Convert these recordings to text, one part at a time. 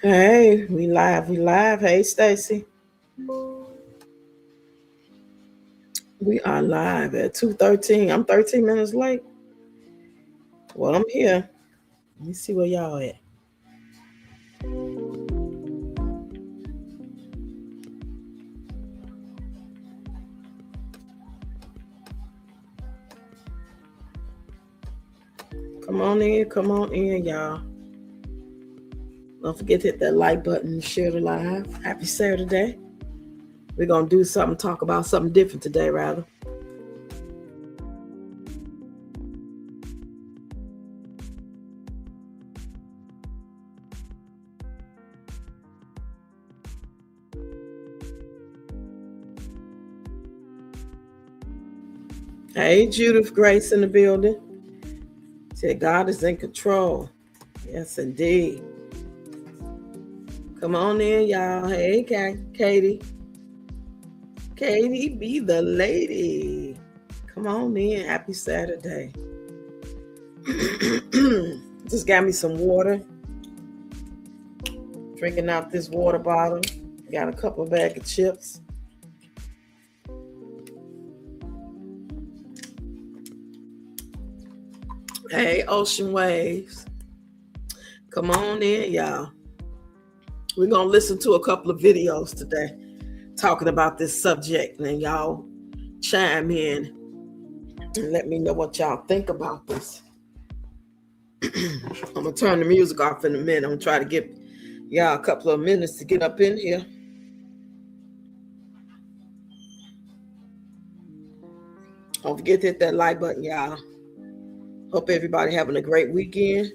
Hey, we live, we live. Hey, Stacy. We are live at 2:13. I'm 13 minutes late. Well, I'm here. Let me see where y'all at. Come on in, y'all. Don't forget to hit that like button and share the live. Happy Saturday. We're gonna do something, talk about something different today, rather. Hey, Judith Grace in the building. Said God is in control. Yes, indeed. Come on in, y'all. Hey, Katie. Katie, be the lady. Come on in. Happy Saturday. Just got me some water. Drinking out this water bottle. Got a couple of bag of chips. Hey, Ocean Waves. Come on in, y'all. We're going to listen to a couple of videos today talking about this subject, and y'all chime in and let me know what y'all think about this. I'm going to turn the music off in a minute. I'm going to try to give y'all a couple of minutes to get up in here. Don't forget to hit that like button, y'all. Hope everybody having a great weekend.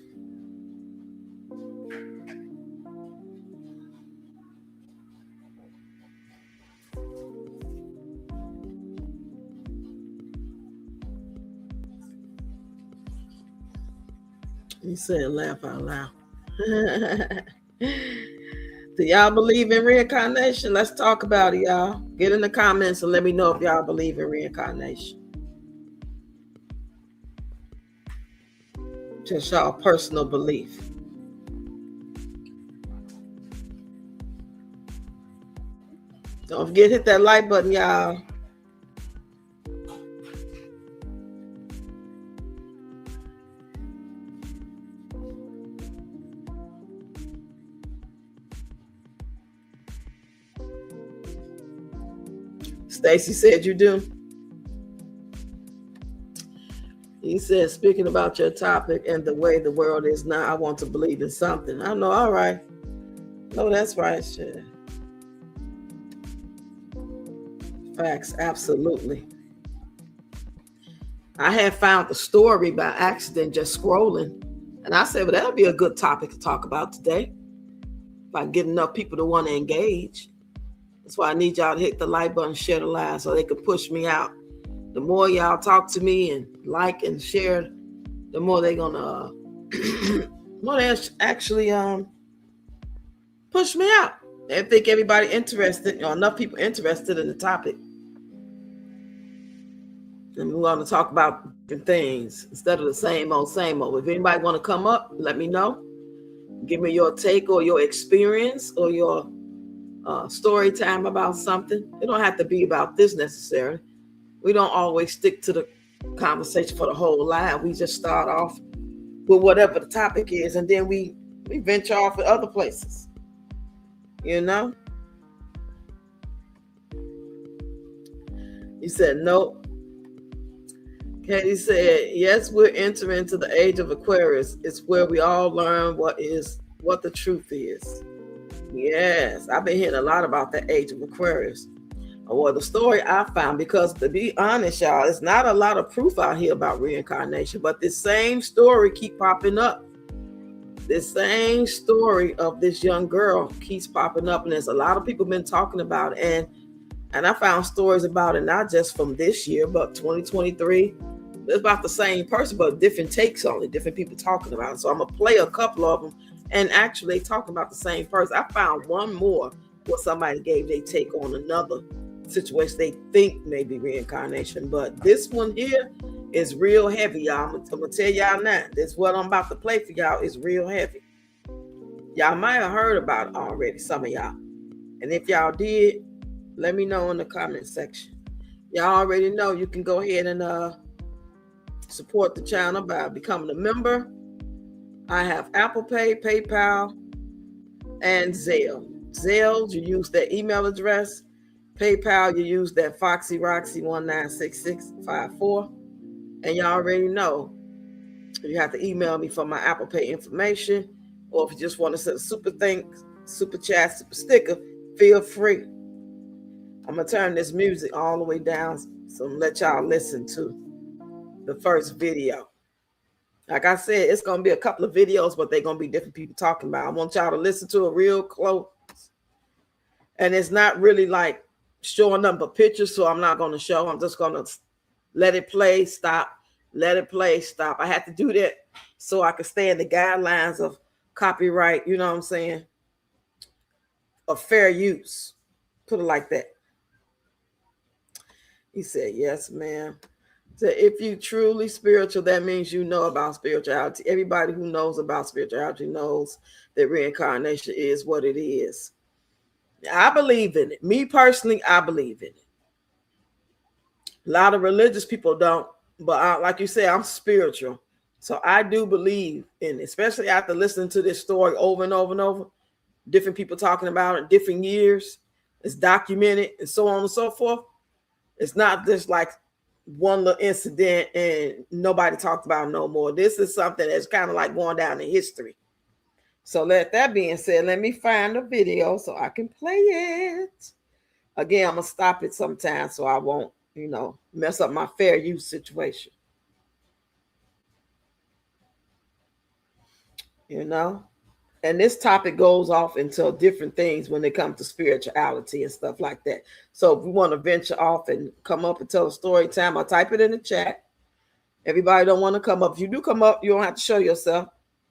You said laugh out loud. Do y'all believe in reincarnation? Let's talk about it, y'all. Get in the comments and let me know if y'all believe in reincarnation. Just y'all personal belief. Don't forget to hit that like button, y'all. Stacy said you do. He said, speaking about your topic and the way the world is now, I want to believe in something. I know, all right. No, that's right, shit. Facts, absolutely. I had found the story by accident just scrolling. And I said, well, that'll be a good topic to talk about today. If I get enough people to want to engage. That's why I need y'all to hit the like button, share the live so they can push me out. The more y'all talk to me and like and share, the more they're gonna actually push me out. They think everybody interested, enough people interested in the topic. And we want to talk about different things instead of the same old, same old. If anybody want to come up, let me know. Give me your take or your experience or your story time about something. It don't have to be about this necessarily. We don't always stick to the conversation for the whole live. We just start off with whatever the topic is, and then we venture off at other places. You know? You said no. Katie said, yes, we're entering into the age of Aquarius. It's where we all learn what the truth is. Yes, I've been hearing a lot about the age of Aquarius. Well, the story I found, because to be honest, y'all, there's not a lot of proof out here about reincarnation, but this same story keep popping up. This same story of this young girl keeps popping up, and there's a lot of people been talking about it. And I found stories about it, not just from this year, but 2023. It's about the same person, but different takes on it, different people talking about it. So I'm going to play a couple of them, and actually talking about the same person. I found one more where somebody gave their take on another situation they think may be reincarnation. But this one here is real heavy, y'all. I'm going to tell y'all now. This what I'm about to play for y'all is real heavy. Y'all might have heard about it already, some of y'all. And if y'all did, let me know in the comment section. Y'all already know you can go ahead and support the channel by becoming a member. I have Apple Pay, PayPal, and Zelle. Zelle, you use that email address. PayPal, you use that FoxyRoxy196654. And y'all already know you have to email me for my Apple Pay information. Or if you just want to send a super chat, super sticker, feel free. I'm going to turn this music all the way down so I'm going to let y'all listen to the first video. Like I said, it's going to be a couple of videos, but they're going to be different people talking about. I want y'all to listen to it real close. And it's not really like showing them a picture, so I'm not going to show. I'm just going to let it play, stop, let it play, stop. I had to do that so I could stay in the guidelines of copyright, you know what I'm saying, of fair use. Put it like that. He said, yes, ma'am. So if you truly spiritual, that means you know about spirituality. Everybody who knows about spirituality knows that reincarnation is what it is. I believe in it. Me personally, I believe in it. A lot of religious people don't, but like you said, I'm spiritual. So I do believe in it, especially after listening to this story over and over and over. Different people talking about it, different years. It's documented and so on and so forth. It's not just like one little incident and nobody talked about it no more. This is something that's kind of like going down in history. So let that being said, let me find the video so I can play it. Again, I'm going to stop it sometime so I won't, mess up my fair use situation. And this topic goes off into different things when it comes to spirituality and stuff like that. So if you want to venture off and come up and tell a story time, I'll type it in the chat. Everybody don't want to come up. If you do come up, you don't have to show yourself.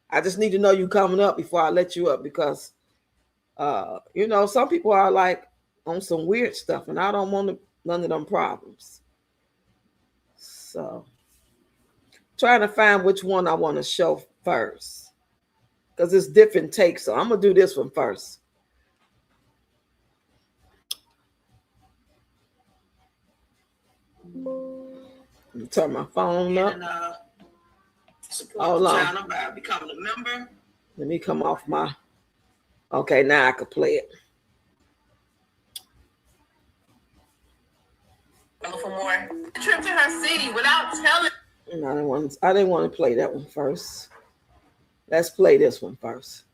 I just need to know you coming up before I let you up because, some people are like on some weird stuff and I don't want none of them problems. So trying to find which one I want to show first. Because it's different takes. So I'm going to do this one first. Let me turn my phone up. Support the channel by becoming a member. Let me come off my... Okay, now I can play it. For more. A trip to her city without telling... I didn't want to play that one first. Let's play this one first.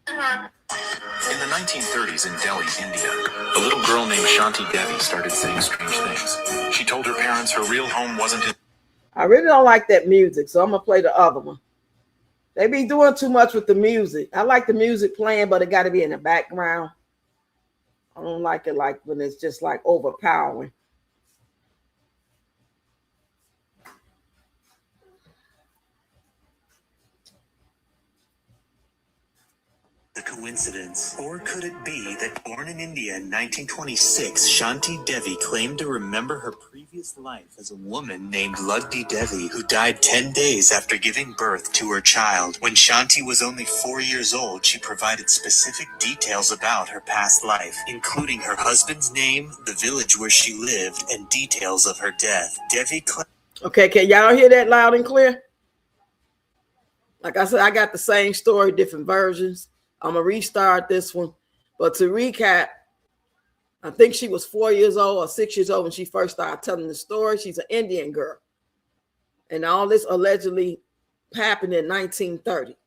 In the 1930s in Delhi, India, a little girl named Shanti Devi started saying strange things. She told her parents her real home wasn't in... I really don't like that music, so I'm going to play the other one. They be doing too much with the music. I like the music playing, but it got to be in the background. I don't like it like when it's just like overpowering. A coincidence? Or could it be that born in India in 1926, Shanti Devi claimed to remember her previous life as a woman named Lugdi Devi, who died 10 days after giving birth to her child. When Shanti was only 4 years old, she provided specific details about her past life, including her husband's name, the village where she lived, and details of her death. Devi Okay, can y'all hear that loud and clear? Like I said, I got the same story, different versions. I'm going to restart this one. But to recap, I think she was 4 years old or 6 years old when she first started telling the story. She's an Indian girl. And all this allegedly happened in 1930.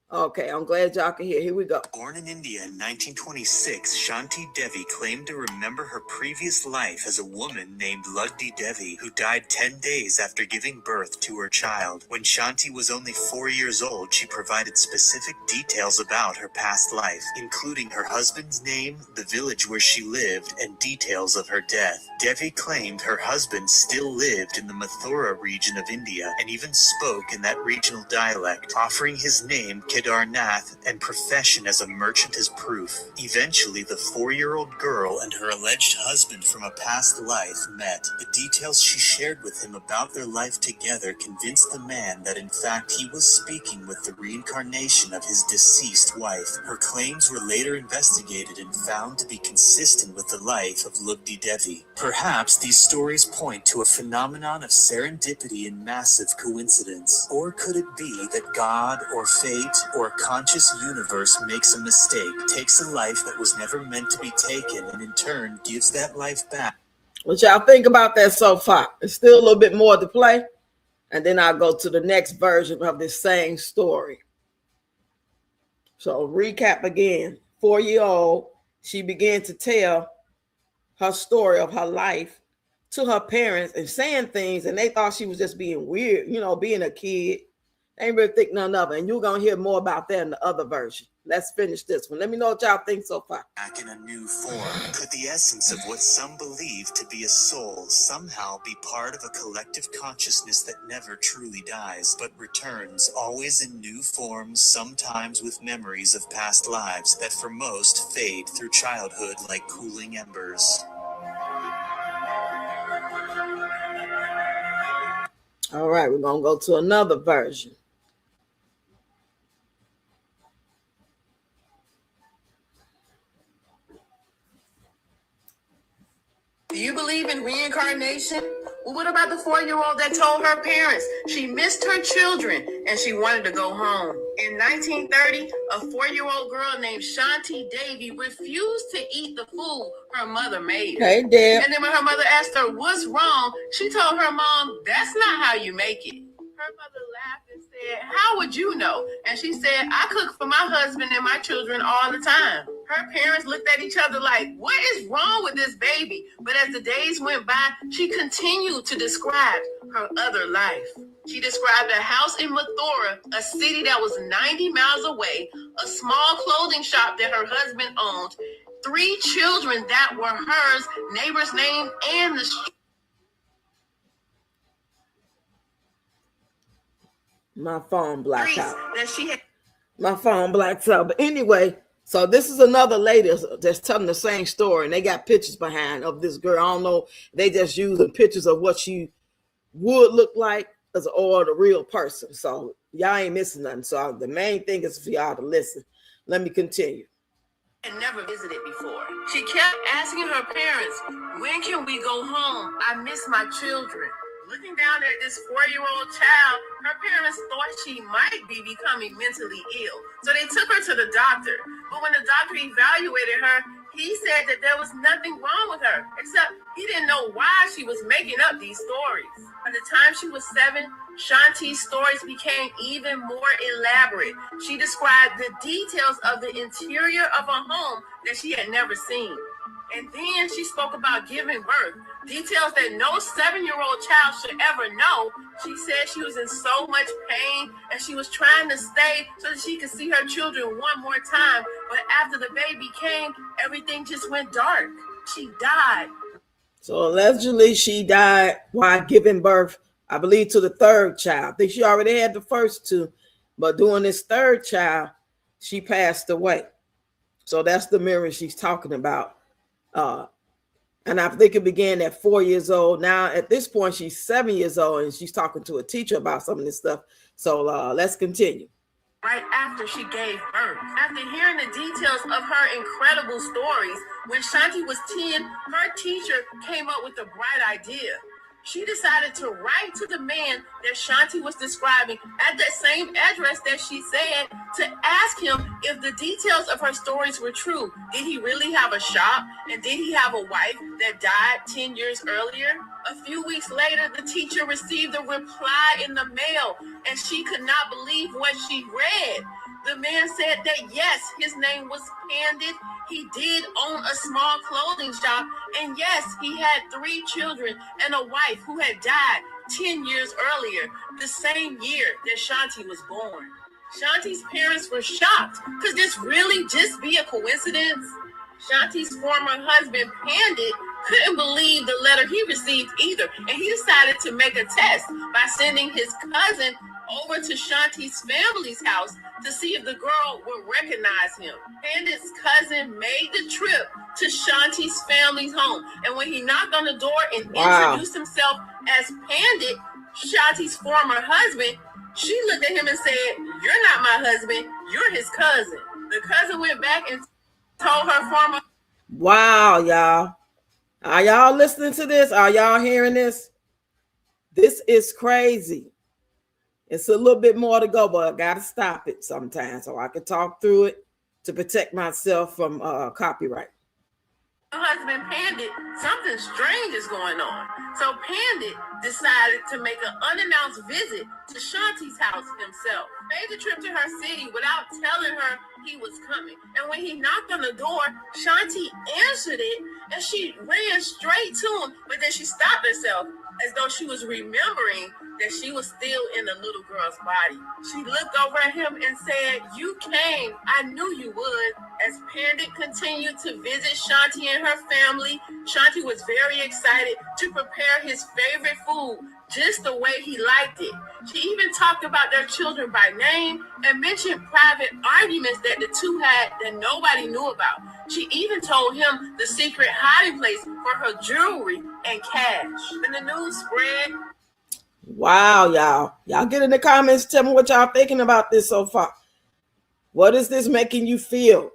Okay, I'm glad y'all can hear. Here we go. Born in India in 1926, Shanti Devi claimed to remember her previous life as a woman named Lugdi Devi, who died 10 days after giving birth to her child. When Shanti was only 4 years old, she provided specific details about her past life, including her husband's name, the village where she lived, and details of her death. Devi claimed her husband still lived in the Mathura region of India and even spoke in that regional dialect. Offering his name Kedarnath and profession as a merchant as proof. Eventually, the 4-year-old girl and her alleged husband from a past life met. The details she shared with him about their life together convinced the man that in fact he was speaking with the reincarnation of his deceased wife. Her claims were later investigated and found to be consistent with the life of Lugdi Devi. Perhaps these stories point to a phenomenon of serendipity and massive coincidence. Or could it be that God or fate or a conscious universe makes a mistake, takes a life that was never meant to be taken, and in turn gives that life back? What y'all think about that so far? There's still a little bit more to play, and then I'll go to the next version of this same story. So recap again. 4-year-old, she began to tell her story of her life to her parents and saying things, and they thought she was just being weird, being a kid. They ain't really think none of it. And you're going to hear more about that in the other version. Let's finish this one. Let me know what y'all think so far. Back in a new form, could the essence of what some believe to be a soul somehow be part of a collective consciousness that never truly dies, but returns always in new forms, sometimes with memories of past lives that for most fade through childhood like cooling embers? All right, we're going to go to another version. Do you believe in reincarnation? Well, what about the 4-year-old that told her parents she missed her children and she wanted to go home? In 1930, a 4-year-old girl named Shanti Devi refused to eat the food her mother made her. Hey, Deb. And then when her mother asked her what's wrong, she told her mom, "That's not how you make it." Her mother laughed and said, "How would you know?" And she said, "I cook for my husband and my children all the time." Her parents looked at each other like, what is wrong with this baby? But as the days went by, she continued to describe her other life. She described a house in Mathura, a city that was 90 miles away, a small clothing shop that her husband owned, 3 children that were hers, neighbor's name, and the street. My phone blacked out. That she had. My phone blacked out. But anyway, so this is another lady that's telling the same story, and they got pictures behind of this girl. I don't know. They just using pictures of what she would look like or the real person. So y'all ain't missing nothing. So the main thing is for y'all to listen. Let me continue. Had never visited before. She kept asking her parents, "When can we go home? I miss my children." Looking down at this 4-year-old child, her parents thought she might be becoming mentally ill. So they took her to the doctor. But when the doctor evaluated her, he said that there was nothing wrong with her, except he didn't know why she was making up these stories. By the time she was 7, Shanti's stories became even more elaborate. She described the details of the interior of a home that she had never seen. And then she spoke about giving birth, details that no 7-year-old child should ever know. She said she was in so much pain and she was trying to stay so that she could see her children one more time. But after the baby came, everything just went dark. She died. So allegedly she died while giving birth, I believe, to the 3rd child. I think she already had the first 2, but doing this 3rd child, she passed away. So that's the mirror she's talking about. And I think it began at 4 years old. Now, at this point, she's 7 years old, and she's talking to a teacher about some of this stuff. So let's continue. Right after she gave birth. After hearing the details of her incredible stories, when Shanti was 10, her teacher came up with a bright idea. She decided to write to the man that Shanti was describing at that same address that she said, to ask him if the details of her stories were true. Did he really have a shop? And did he have a wife that died 10 years earlier? A few weeks later, the teacher received a reply in the mail, and she could not believe what she read. The man said that yes, his name was Pandit. He did own a small clothing shop, and yes, he had 3 children and a wife who had died 10 years earlier, the same year that Shanti was born. Shanti's parents were shocked. Could this really just be a coincidence? Shanti's former husband, Pandit, couldn't believe the letter he received either, and he decided to make a test by sending his cousin over to Shanti's family's house to see if the girl would recognize him. Pandit's cousin made the trip to Shanti's family's home, and when he knocked on the door and introduced himself as Pandit, Shanti's former husband, she looked at him and said, "You're not my husband, you're his cousin." The cousin went back and told her former... Wow, y'all. Are y'all listening to this? Are y'all hearing this? This is crazy. It's a little bit more to go, but I got to stop it sometimes so I can talk through it to protect myself from copyright. Husband Pandit, something strange is going on. So Pandit decided to make an unannounced visit to Shanti's house himself. Made the trip to her city without telling her he was coming. And when he knocked on the door, Shanti answered it and she ran straight to him, but then she stopped herself as though she was remembering that she was still in the little girl's body. She looked over at him and said, "You came. I knew you would." As Pandit continued to visit Shanti and her family, Shanti was very excited to prepare his favorite food just the way he liked it. She even talked about their children by name and mentioned private arguments that the two had that nobody knew about. She even told him the secret hiding place for her jewelry and cash. When the news spread... Wow, y'all. Y'all get in the comments. Tell me what y'all thinking about this so far. What is this making you feel?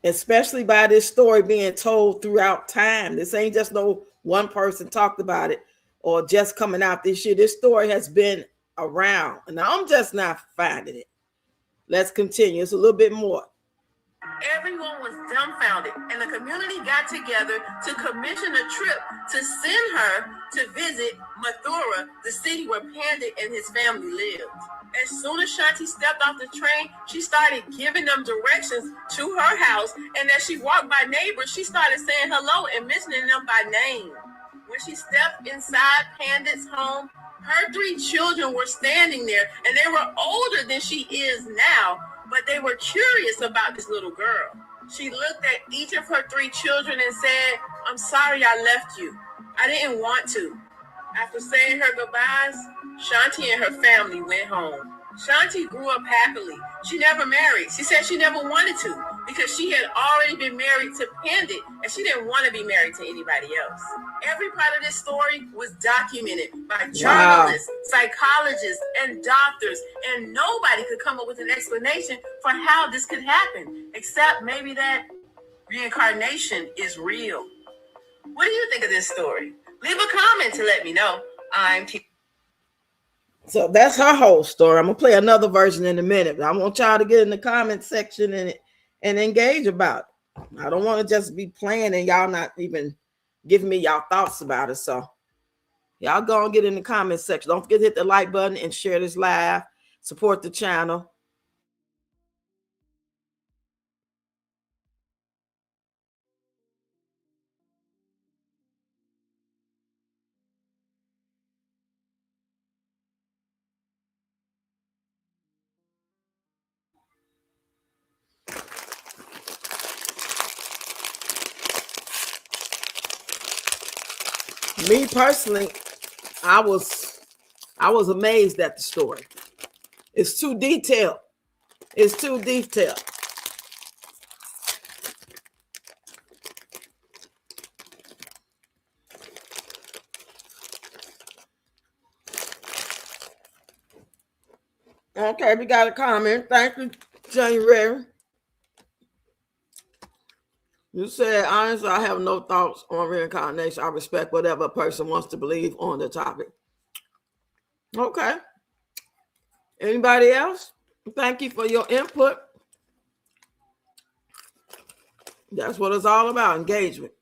Especially by this story being told throughout time. This ain't just no one person talked about it or just coming out this year. This story has been around, and I'm just not finding it. Let's continue. It's a little bit more. Everyone was dumbfounded, and the community got together to commission a trip to send her to visit Mathura, the city where Pandit and his family lived. As soon as Shanti stepped off the train, she started giving them directions to her house, and as she walked by neighbors, she started saying hello and mentioning them by name. When she stepped inside Pandit's home, her 3 children were standing there, and they were older than she is now, but they were curious about this little girl. She looked at each of her 3 children and said, "I'm sorry I left you. I didn't want to." After saying her goodbyes, Shanti and her family went home. Shanti grew up happily. She never married. She said she never wanted to because she had already been married to Pandit and she didn't want to be married to anybody else. Every part of this story was documented by journalists, psychologists, and doctors, and nobody could come up with an explanation for how this could happen, except maybe that reincarnation is real. What do you think of this story? Leave a comment to let me know. So that's her whole story. I'm gonna play another version in a minute, but I want y'all to get in the comment section and engage about it. I don't want to just be playing and y'all not even giving me y'all thoughts about it. So y'all go and get in the comment section. Don't forget to hit the like button and share this live. Support the channel. Me personally, I was amazed at the story. It's too detailed. It's too detailed. Okay, we got a comment. Thank you, January. You said, honestly, I have no thoughts on reincarnation. I respect whatever a person wants to believe on the topic. Okay. Anybody else? Thank you for your input. That's what it's all about, engagement.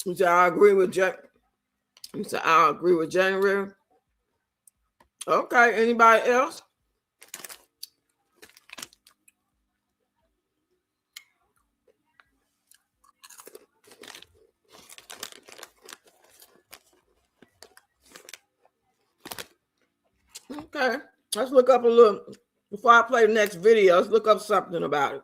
You said I agree with You said I agree with January. Okay. Anybody else? Okay. Let's look up a little before I play the next video. Let's look up something about it.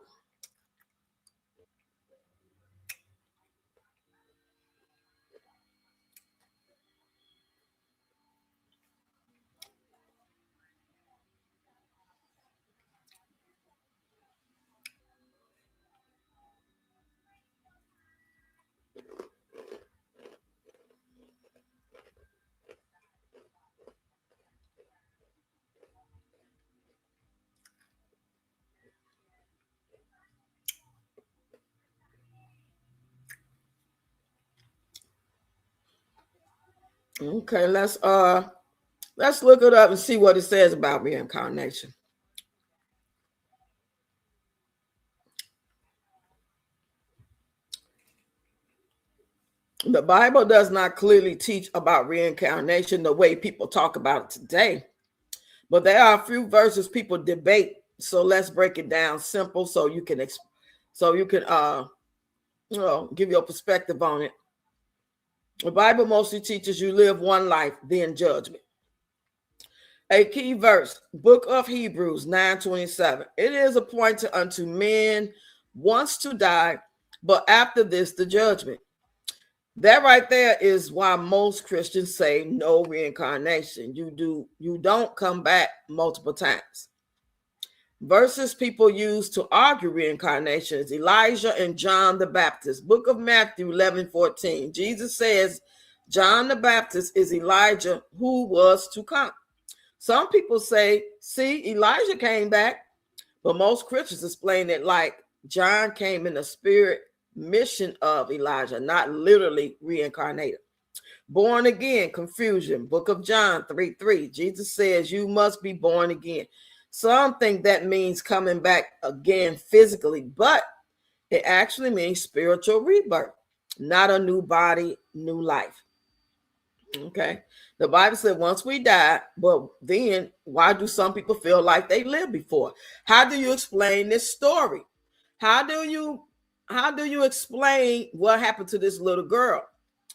Okay, let's look it up and see what it says about reincarnation. The Bible does not clearly teach about reincarnation the way people talk about it today, but there are a few verses people debate. So let's break it down simple so you can give your perspective on it. The Bible mostly teaches you live one life, then judgment. A key verse, Book of Hebrews 9:27. It is appointed unto men once to die, but after this the judgment. That right there is why most Christians say no reincarnation. You don't come back multiple times. Verses people use to argue reincarnation is Elijah and John the Baptist. Book of Matthew 11:14. Jesus says John the Baptist is Elijah who was to come. Some people say, see, Elijah came back, but most Christians explain it like John came in the spirit mission of Elijah, not literally reincarnated. Born again, confusion. Book of John 3:3. Jesus says you must be born again. Some think that means coming back again physically, but it actually means spiritual rebirth, not a new body, new life. Okay. The Bible said once we die, but then why do some people feel like they lived before? How do you explain this story? How do you explain what happened to this little girl?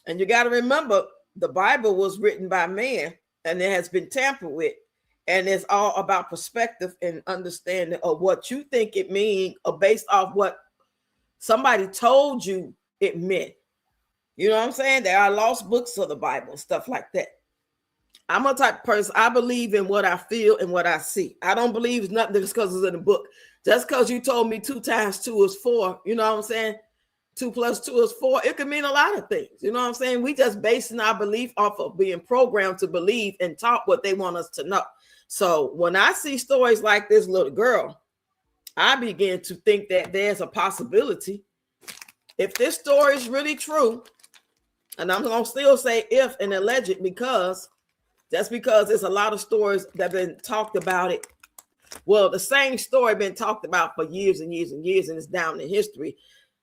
And you got to remember the Bible was written by man and it has been tampered with. And it's all about perspective and understanding of what you think it means or based off what somebody told you it meant. You know what I'm saying? There are lost books of the Bible, stuff like that. I'm a type of person, I believe in what I feel and what I see. I don't believe it's nothing just because it's in the book. Just because you told me 2 times 2 is 4, you know what I'm saying? 2 plus 2 is 4. It could mean a lot of things. You know what I'm saying? We just basing our belief off of being programmed to believe and taught what they want us to know. So when I see stories like this little girl, I begin to think that there's a possibility. If this story is really true, and I'm going to still say if and alleged because that's because there's a lot of stories that have been talked about it. Well, the same story been talked about for years and years and years, and it's down in history.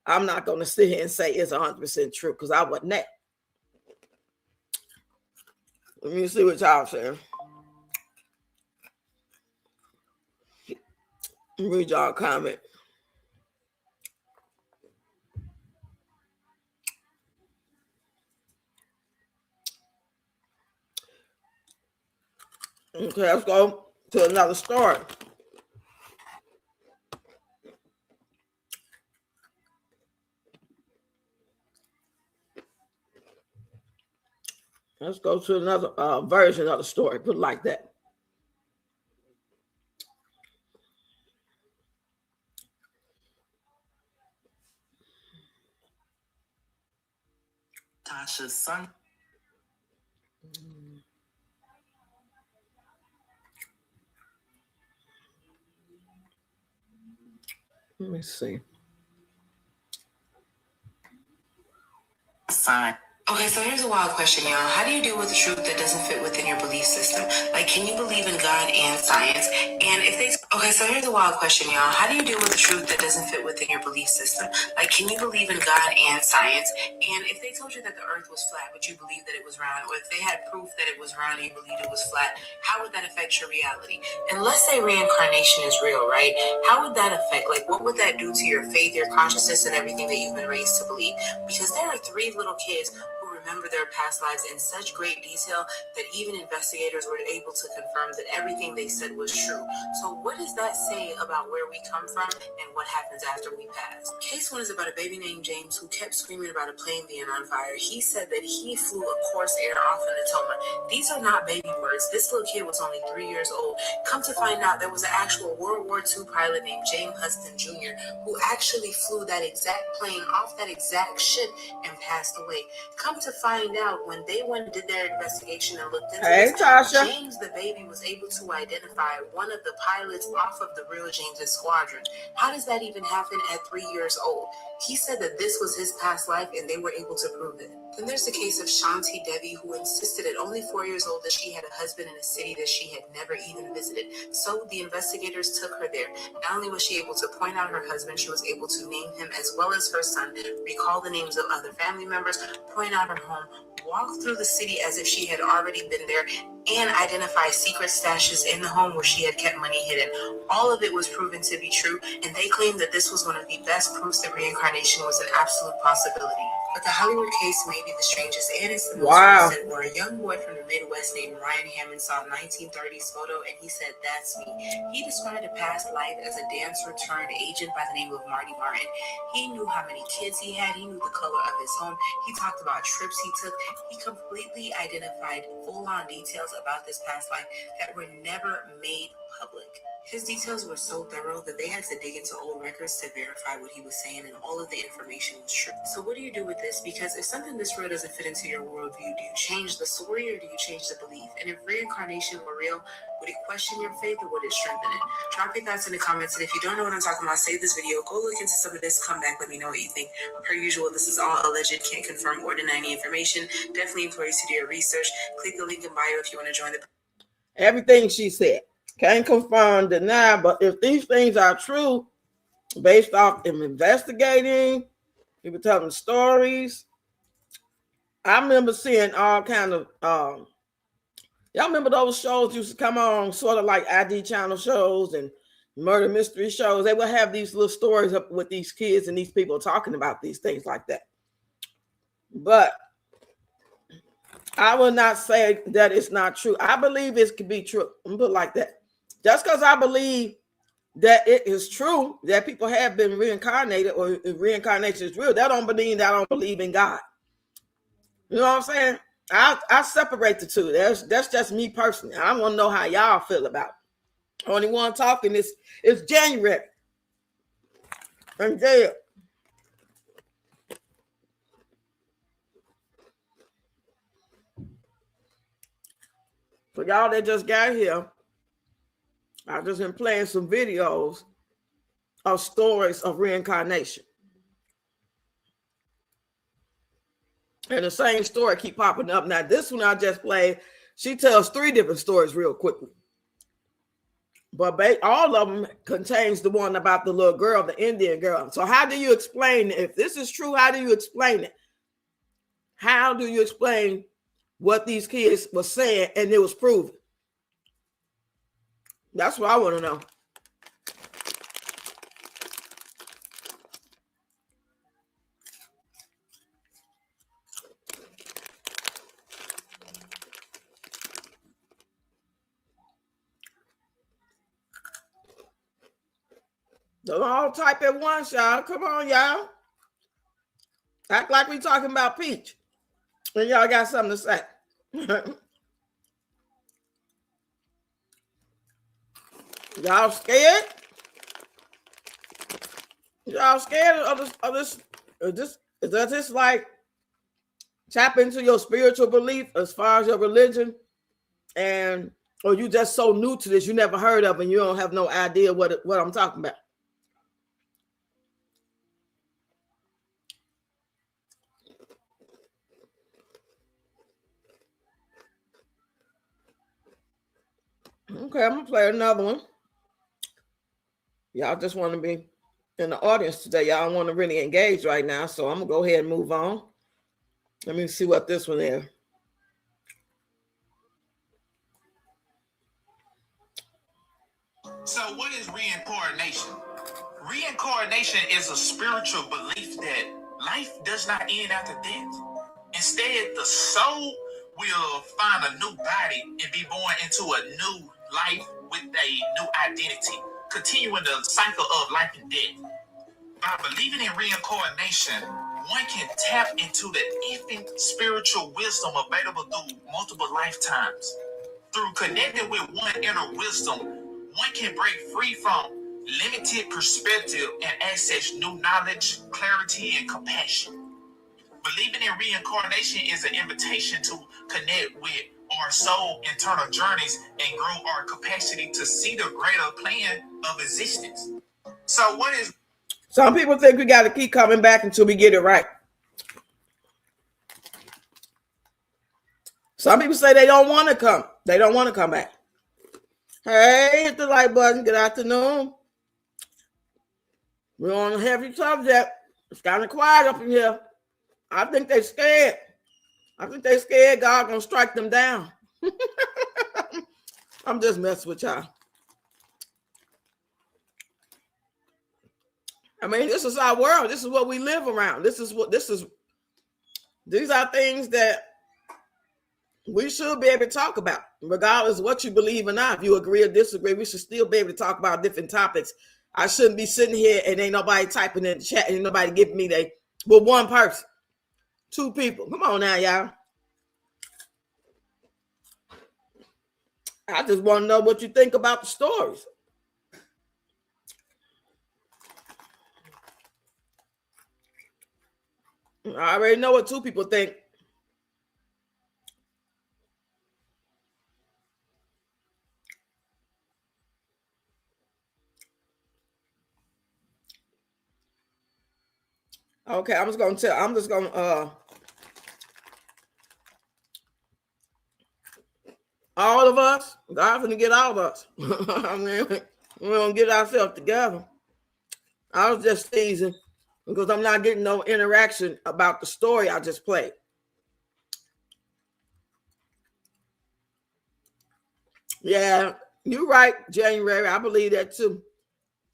I'm not going to sit here and say it's 100% true because I wasn't that. Let me see what y'all saying. Read y'all comment. Okay, let's go to another story. Let's go to another version of the story. Put it like that. Tasha's son. Let me see. Sign Okay, so here's a wild question, y'all. How do you deal with the truth that doesn't fit within your belief system? Like, can you believe in God and science? And if they... Okay, so here's a wild question, y'all. How do you deal with the truth that doesn't fit within your belief system? Like, can you believe in God and science? And if they told you that the earth was flat, but you believe that it was round, or if they had proof that it was round and you believed it was flat, how would that affect your reality? And let's say reincarnation is real, right? How would that affect, like, what would that do to your faith, your consciousness, and everything that you've been raised to believe? Because there are 3 little kids who remember their past lives in such great detail that even investigators were able to confirm that everything they said was true. So what does that say about where we come from and what happens after we pass? Case 1 is about a baby named James who kept screaming about a plane being on fire. He said that he flew a coarse air off in Natoma. These are not baby words. This little kid was only 3 years old. Come to find out, there was an actual World War II pilot named James Huston Jr. who actually flew that exact plane off that exact ship and passed away. Come to find out, when they went and did their investigation and looked into Hey, this, Tasha. James the baby was able to identify one of the pilots off of the real James's squadron. How does that even happen at 3 years old? He said that this was his past life and they were able to prove it. Then there's the case of Shanti Devi, who insisted at only 4 years old that she had a husband in a city that she had never even visited. So the investigators took her there. Not only was she able to point out her husband, she was able to name him as well as her son, recall the names of other family members, point out her home, walk through the city as if she had already been there, and identify secret stashes in the home where she had kept money hidden. All of it was proven to be true, and they claimed that this was one of the best proofs that reincarnation was an absolute possibility. But the Hollywood case may be the strangest, and it's the most recent, where a young boy from the Midwest named Ryan Hammond saw a 1930s photo, and he said, "That's me." He described a past life as a dancer turned agent by the name of Marty Martin. He knew how many kids he had. He knew the color of his home. He talked about trips he took. He completely identified full-on details about this past life that were never made public. His details were so thorough that they had to dig into old records to verify what he was saying, and all of the information was true. So what do you do with this? Because if something this real doesn't fit into your worldview, do you change the story or do you change the belief? And if reincarnation were real, would it question your faith or would it strengthen it? Drop your thoughts in the comments, and if you don't know what I'm talking about, save this video, go look into some of this, come back, let me know what you think. Per usual, this is all alleged, can't confirm or deny any information. Definitely implore you to do your research. Click the link in bio if you want to join the... Everything she said. Can't confirm, deny, but if these things are true, based off him investigating, people telling stories. I remember seeing all kind of y'all remember those shows used to come on, sort of like ID channel shows and murder mystery shows. They would have these little stories up with these kids and these people talking about these things like that. But I will not say that it's not true. I believe it could be true. I'm gonna put it like that. Just because I believe that it is true that people have been reincarnated or reincarnation is real, that don't mean that I don't believe in God. You know what I'm saying? I separate the two. That's just me personally. I want to know how y'all feel about it. Only one talking is January. I'm dead. For y'all that just got here, I've just been playing some videos of stories of reincarnation. And the same story keep popping up. Now, this one I just played, she tells 3 different stories real quickly. But all of them contains the one about the little girl, the Indian girl. So how do you explain, if this is true, how do you explain it? How do you explain what these kids were saying and it was proven? That's what I want to know. Don't all type at once, y'all. Come on, y'all. Act like we talking about Peach. And y'all got something to say. Y'all scared? Y'all scared of this? Does this like tap into your spiritual belief as far as your religion? And or you just so new to this, you never heard of and you don't have no idea what I'm talking about? Okay, I'm gonna play another one. Y'all just want to be in the audience today. Y'all don't want to really engage right now, so I'm gonna go ahead and move on. Let me see what this one is. So what is reincarnation? Reincarnation is a spiritual belief that life does not end after death. Instead, the soul will find a new body and be born into a new life with a new identity, continuing the cycle of life and death. By believing in reincarnation, one can tap into the infinite spiritual wisdom available through multiple lifetimes. Through connecting with one inner wisdom, one can break free from limited perspective and access new knowledge, clarity, and compassion. Believing in reincarnation is an invitation to connect with our soul internal journeys and grow our capacity to see the greater plan of existence. So what is... Some people think we got to keep coming back until we get it right. Some people say they don't want to come. They don't want to come back. Hey, hit the like button. Good afternoon. We're on a heavy subject. It's kind of quiet up in here. I think they're scared. I think they're scared God gonna strike them down. I'm just messing with y'all. I mean, this is our world. This is what we live around. These are things that we should be able to talk about, regardless of what you believe or not. If you agree or disagree, we should still be able to talk about different topics. I shouldn't be sitting here and ain't nobody typing in the chat, ain't nobody giving me but one person, two people. Come on now, y'all. I just want to know what you think about the stories. I already know what two people think. Okay, I'm just gonna all of us, God's gonna get all of us. I mean, we're gonna get ourselves together. I was just teasing because I'm not getting no interaction about the story I just played. Yeah, you're right, January. I believe that too.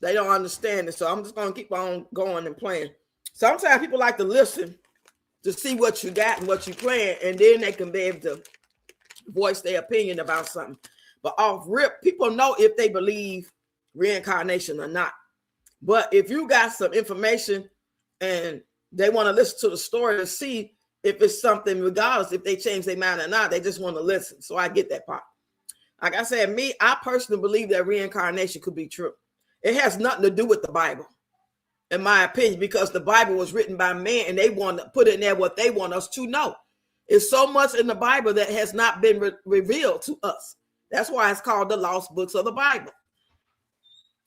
They don't understand it, so I'm just gonna keep on going and playing. Sometimes people like to listen to see what you got and what you're playing, and then they can be able to voice their opinion about something. But off rip, people know if they believe reincarnation or not. But if you got some information and they want to listen to the story to see if it's something, regardless if they change their mind or not, they just want to listen. So I get that part. Like I said, I personally believe that reincarnation could be true. It has nothing to do with the Bible, in my opinion, because the Bible was written by man and they want to put in there what they want us to know. It's so much in the Bible that has not been revealed to us. That's why it's called the lost books of the Bible.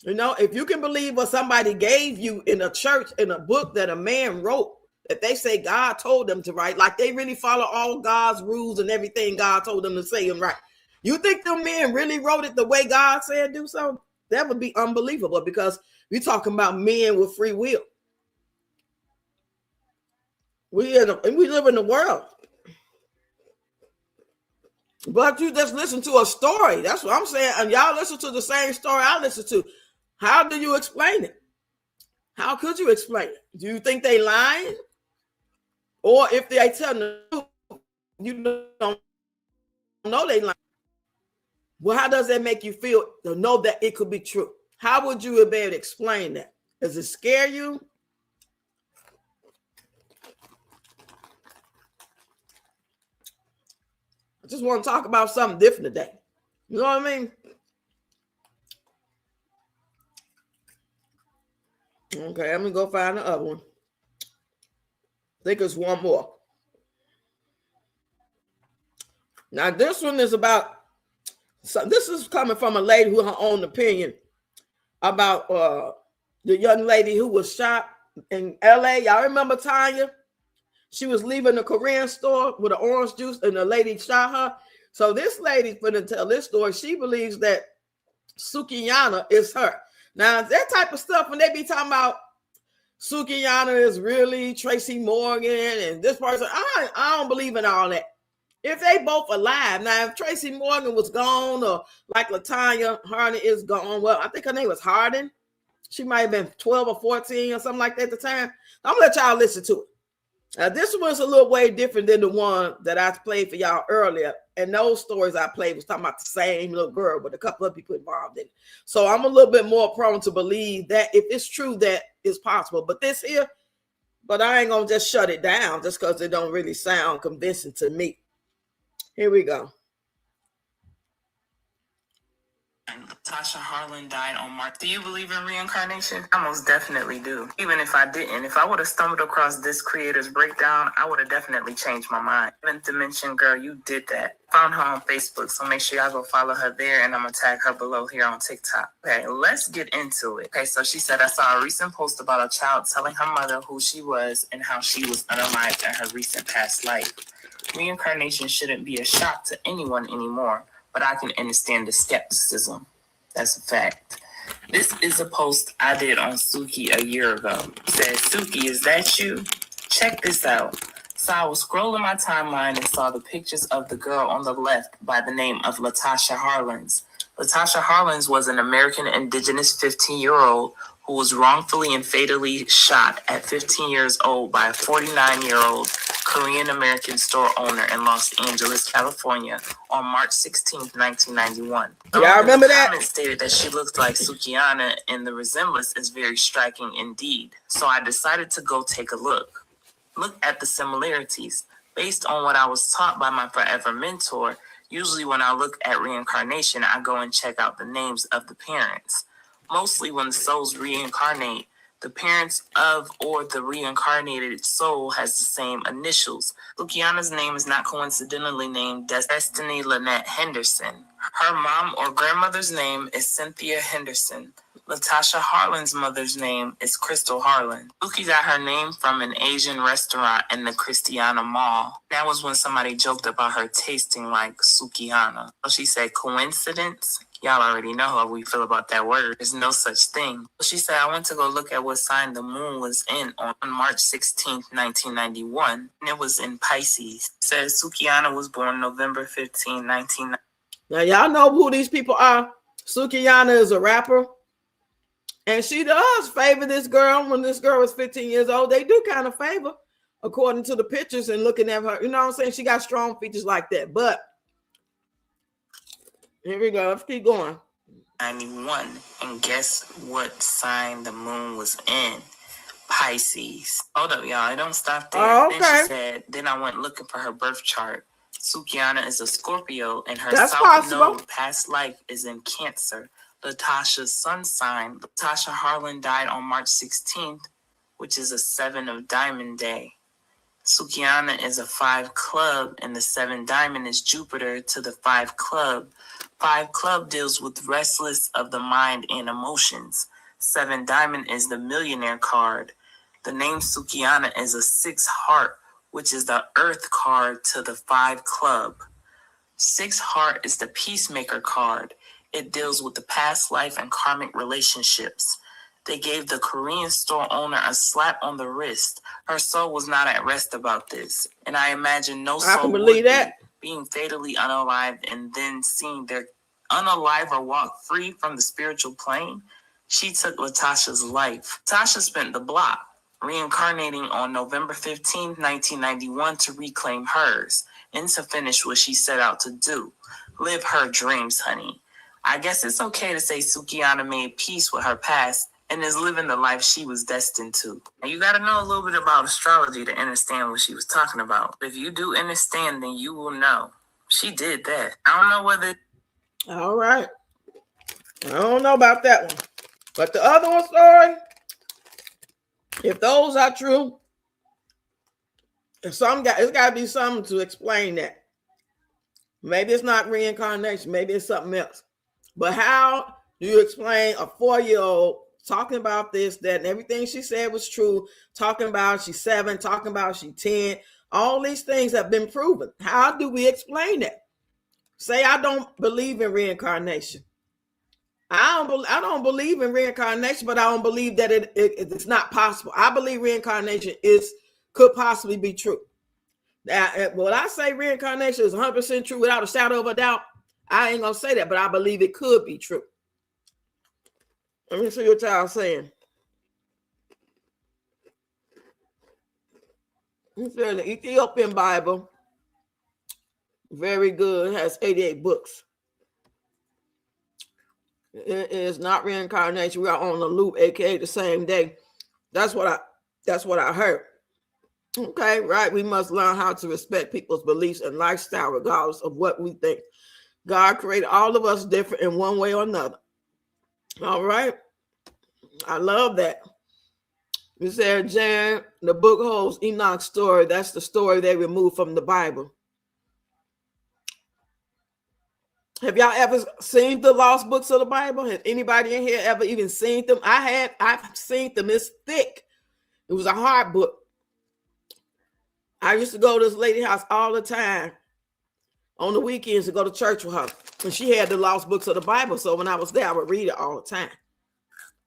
You know, if you can believe what somebody gave you in a church, in a book that a man wrote, that they say God told them to write, like they really follow all God's rules and everything God told them to say and write. You think them men really wrote it the way God said do so? That would be unbelievable, because we're talking about men with free will. We live in the world. But you just listen to a story. That's what I'm saying. And y'all listen to the same story I listen to. How do you explain it? How could you explain it? Do you think they lying? Or if they tell the truth, you don't know they lying. Well, how does that make you feel to know that it could be true? How would you be able to explain that? Does it scare you? I just want to talk about something different today. You know what I mean? Okay, I'm going to go find the other one. I think it's one more. Now, this one is about, so this is coming from a lady who has her own opinion about the young lady who was shot in LA. Y'all remember Tanya? She was leaving the Korean store with an orange juice and the lady shot her. So this lady's going to tell this story. She believes that Sukiyana is her. Now, that type of stuff, when they be talking about Sukiyana is really Tracy Morgan and this person, I don't believe in all that. If they both alive, now if Tracy Morgan was gone or like LaTanya Hardin is gone, well, I think her name was Hardin. She might have been 12 or 14 or something like that at the time. I'm gonna let y'all listen to it. Now, this one's a little way different than the one that I played for y'all earlier. And those stories I played was talking about the same little girl, but a couple of people involved in it. So I'm a little bit more prone to believe that if it's true, that is possible. But this here, but I ain't gonna just shut it down just because it don't really sound convincing to me. Here we go. Tasha Harlan died on March. Do you believe in reincarnation? I most definitely do. Even if I didn't, if I would have stumbled across this creator's breakdown, I would have definitely changed my mind. Even Dimension Girl, you did that. Found her on Facebook, so make sure y'all go follow her there, and I'm gonna tag her below here on TikTok. Okay, let's get into it. Okay, so she said, I saw a recent post about a child telling her mother who she was and how she was unalived in her recent past life. Reincarnation shouldn't be a shock to anyone anymore, but I can understand the skepticism. That's a fact. This is a post I did on Suki a year ago. It says, Suki, is that you? Check this out. So I was scrolling my timeline and saw the pictures of the girl on the left by the name of Latasha Harlins. Latasha Harlins was an American indigenous 15-year-old who was wrongfully and fatally shot at 15 years old by a 49-year-old Korean-American store owner in Los Angeles, California on March 16, 1991. Y'all remember that? Comments stated that she looked like Sukiyana and the resemblance is very striking indeed. So I decided to go take a look. Look at the similarities. Based on what I was taught by my forever mentor, usually when I look at reincarnation, I go and check out the names of the parents. Mostly when the souls reincarnate, the parents of or the reincarnated soul has the same initials. Sukiyana's name is not coincidentally named Destiny Lynette Henderson. Her mom or grandmother's name is Cynthia Henderson. Latasha Harlan's mother's name is Crystal Harlan. Suki got her name from an Asian restaurant in the Christiana Mall. That was when somebody joked about her tasting like Sukiyana. So she said, coincidence? Y'all already know how we feel about that word. There's no such thing. She said, I went to go look at what sign the moon was in on March 16th, 1991, and it was in Pisces. It says Sukiyana was born November 15, 1990. Now, y'all know who these people are. Sukiyana is a rapper. And she does favor this girl when this girl is 15 years old. They do kind of favor, according to the pictures and looking at her. You know what I'm saying? She got strong features like that. But here we go. Let's keep going. 91. And guess what sign the moon was in? Pisces. Hold up, y'all. It don't stop there. Oh, okay. Then she said, then I went looking for her birth chart. Sukiyana is a Scorpio, and her That's South possible. Node past life is in Cancer. Latasha's sun sign, Latasha Harlan, died on March 16th, which is a 7 of Diamond Day. Sukiyana is a 5 club, and the 7 diamond is Jupiter to the 5 club. 5 club deals with restless of the mind and emotions. 7 diamond is the millionaire card. The name Sukiyana is a 6 heart, which is the earth card to the 5 club. 6 heart is the peacemaker card. It deals with the past life and karmic relationships. They gave the Korean store owner a slap on the wrist. Her soul was not at rest about this. And I imagine no soul would be being fatally unalived and then seeing their unaliver walk free from the spiritual plane. She took Latasha's life. Tasha spent the block, reincarnating on November 15, 1991 to reclaim hers and to finish what she set out to do. Live her dreams, honey. I guess it's okay to say Sukiyana made peace with her past and is living the life she was destined to. And you got to know a little bit about astrology to understand what she was talking about. If you do understand, then you will know. She did that. I don't know whether... All right. I don't know about that one. But the other one story, if those are true, it's got to be something to explain that. Maybe it's not reincarnation. Maybe it's something else. But how do you explain a 4-year-old talking about this, that, and everything she said was true, talking about she's 7, talking about she's 10, all these things have been proven. How do we explain that? Say I don't believe in reincarnation. I don't believe in reincarnation, but I don't believe that it's not possible. I believe reincarnation could possibly be true. Now, when I say reincarnation is 100% true without a shadow of a doubt, I ain't gonna say that, but I believe it could be true. Let me see what y'all saying. He said the Ethiopian Bible, very good, has 88 books. It is not reincarnation. We are on the loop, aka the same day. That's what I heard. Okay, right. We must learn how to respect people's beliefs and lifestyle, regardless of what we think. God created all of us different in one way or another. All right. I love that. You said, Jan, the book holds Enoch's story. That's the story they removed from the Bible. Have y'all ever seen the lost books of the Bible? Has anybody in here ever even seen them? I've seen them. It's thick. It was a hard book. I used to go to this lady's house all the time on the weekends to go to church with her. And she had the lost books of the Bible. So when I was there, I would read it all the time.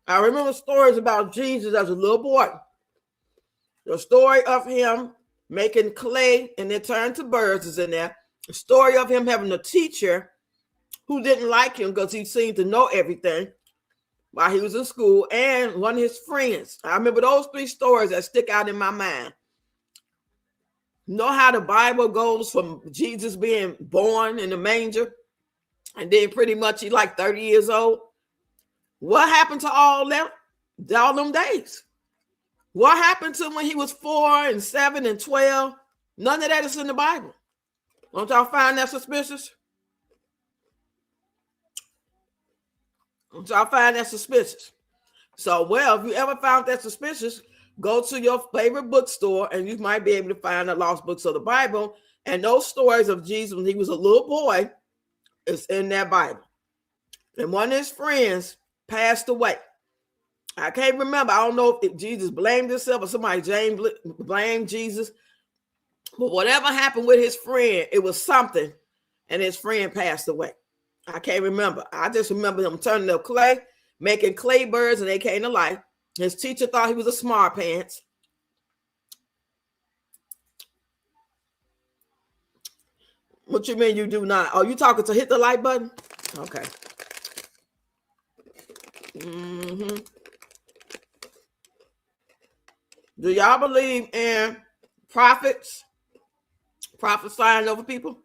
I remember stories about Jesus as a little boy. The story of him making clay and it turned to birds is in there. The story of him having a teacher who didn't like him because he seemed to know everything while he was in school, and one of his friends. I remember those three stories that stick out in my mind. You know how the Bible goes from Jesus being born in the manger, and then pretty much he's like 30 years old. What happened to all them days? What happened to when he was 4 and 7 and 12? None of that is in the Bible. Don't y'all find that suspicious? Don't y'all find that suspicious? So, well, if you ever found that suspicious, go to your favorite bookstore and you might be able to find the lost books of the Bible. And those stories of Jesus when he was a little boy is in that Bible. And one of his friends passed away. I can't remember. I don't know if Jesus blamed himself or somebody blamed Jesus. But whatever happened with his friend, it was something. And his friend passed away. I can't remember. I just remember him turning up clay, making clay birds, and they came to life. His teacher thought he was a smart pants. What you mean you do not? Oh, you talking to hit the like button? Okay. Do y'all believe in prophets prophesying over people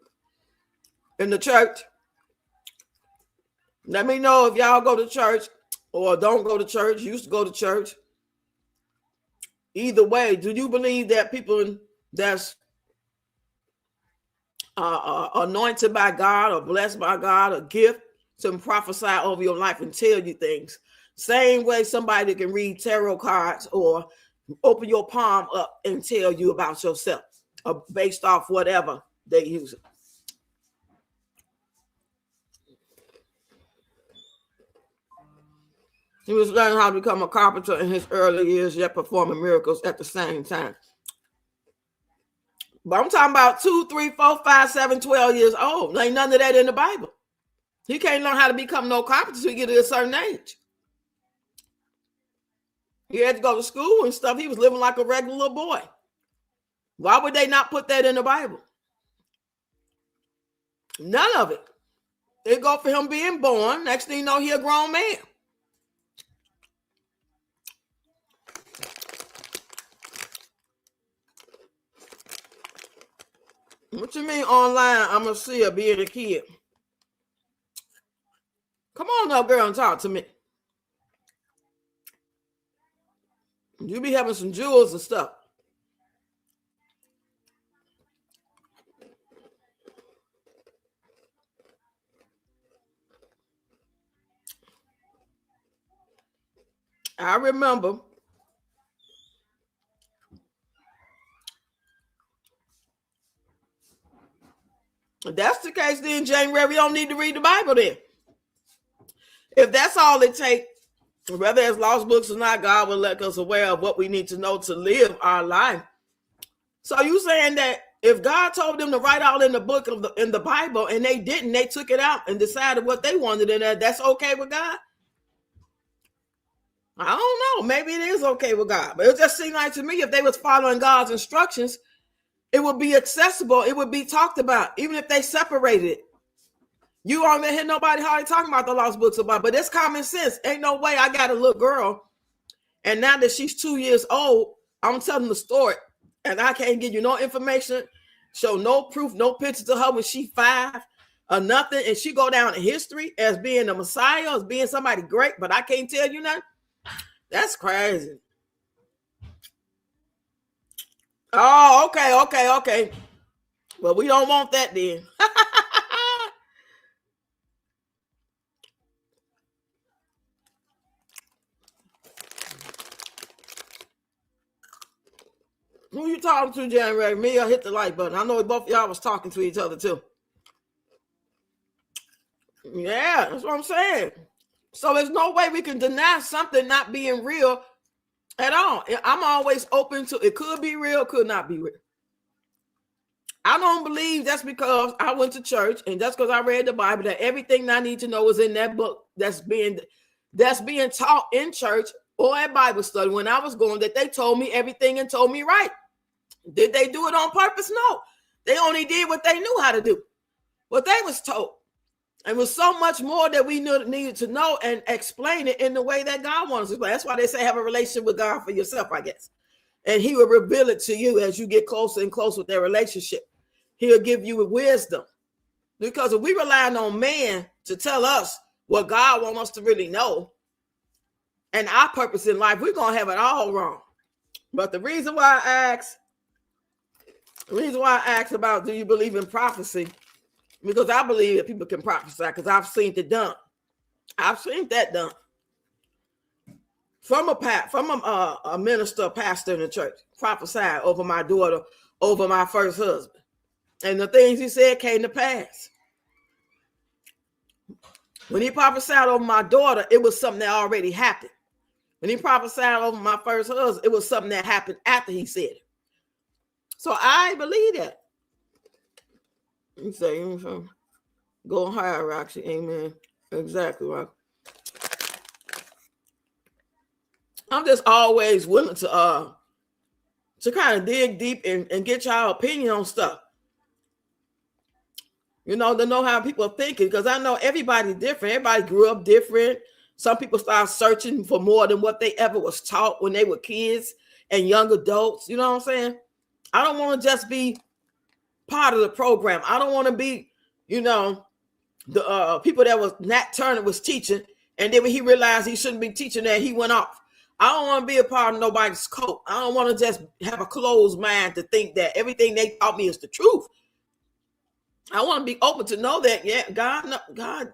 in the church? Let me know if y'all go to church or don't go to church, used to go to church. Either way, do you believe that people that's anointed by God or blessed by God or gift to prophesy over your life and tell you things? Same way somebody can read tarot cards or open your palm up and tell you about yourself based off whatever they use it. He was learning how to become a carpenter in his early years, yet performing miracles at the same time. But I'm talking about 2, 3, 4, 5, 7, 12 years old. There ain't none of that in the Bible. He can't learn how to become no carpenter until he get to a certain age. He had to go to school and stuff. He was living like a regular little boy. Why would they not put that in the Bible? None of it. It go for him being born. Next thing you know, he a grown man. What you mean online? I'm a seer being a kid. Come on now, girl, and talk to me. You be having some jewels and stuff. I remember if that's the case, then January, we don't need to read the Bible then. If that's all it takes, whether it's lost books or not, God will let us aware of what we need to know to live our life. So you saying that If God told them to write all in the book of in the Bible and they didn't, they took it out and decided what they wanted in that, that's okay with God? I don't know. Maybe it is okay with God. But it just seemed like to me if they was following God's instructions, it would be accessible. It would be talked about, even if they separated it. You aren't gonna hear nobody hardly talking about the lost books about, but it's common sense. Ain't no way I got a little girl, and now that she's 2 years old, I'm telling the story, and I can't give you no information, show no proof, no pictures of her when she 5 or nothing, and she go down in history as being the Messiah, as being somebody great, but I can't tell you nothing. That's crazy. Oh, okay. Well, we don't want that then. Who you talking to, January? Me or hit the like button? I know both of y'all was talking to each other too. Yeah, that's what I'm saying. So there's no way we can deny something not being real at all. I'm always open to it. Could be real, could not be real. I don't believe that's because I went to church and that's because I read the Bible that everything I need to know is in that book that's being taught in church or at Bible study when I was going, that they told me everything and told me right. Did they do it on purpose? No. They only did what they knew how to do, what they was told. And was so much more that we needed to know and explain it in the way that God wants us to explain. That's why they say have a relationship with God for yourself, I guess. And he will reveal it to you as you get closer and closer with their relationship. He'll give you wisdom. Because if we rely on man to tell us what God wants us to really know and our purpose in life, we're going to have it all wrong. But the reason why I asked about do you believe in prophecy, because I believe that people can prophesy because I've seen it done. I've seen that done. From a minister, a pastor in the church, prophesied over my daughter, over my first husband. And the things he said came to pass. When he prophesied over my daughter, it was something that already happened. When he prophesied over my first husband, it was something that happened after he said it. So I believe that. You say, go higher, Roxy. Amen. Exactly right. I'm just always willing to kind of dig deep and get y'all opinion on stuff. You know, to know how people are thinking, because I know everybody's different. Everybody grew up different. Some people start searching for more than what they ever was taught when they were kids and young adults. You know what I'm saying? I don't want to just be part of the program. I don't want to be, the people that was Nat Turner was teaching, and then when he realized he shouldn't be teaching that, he went off. I don't want to be a part of nobody's cult. I don't want to just have a closed mind to think that everything they taught me is the truth. I want to be open to know that, yeah, God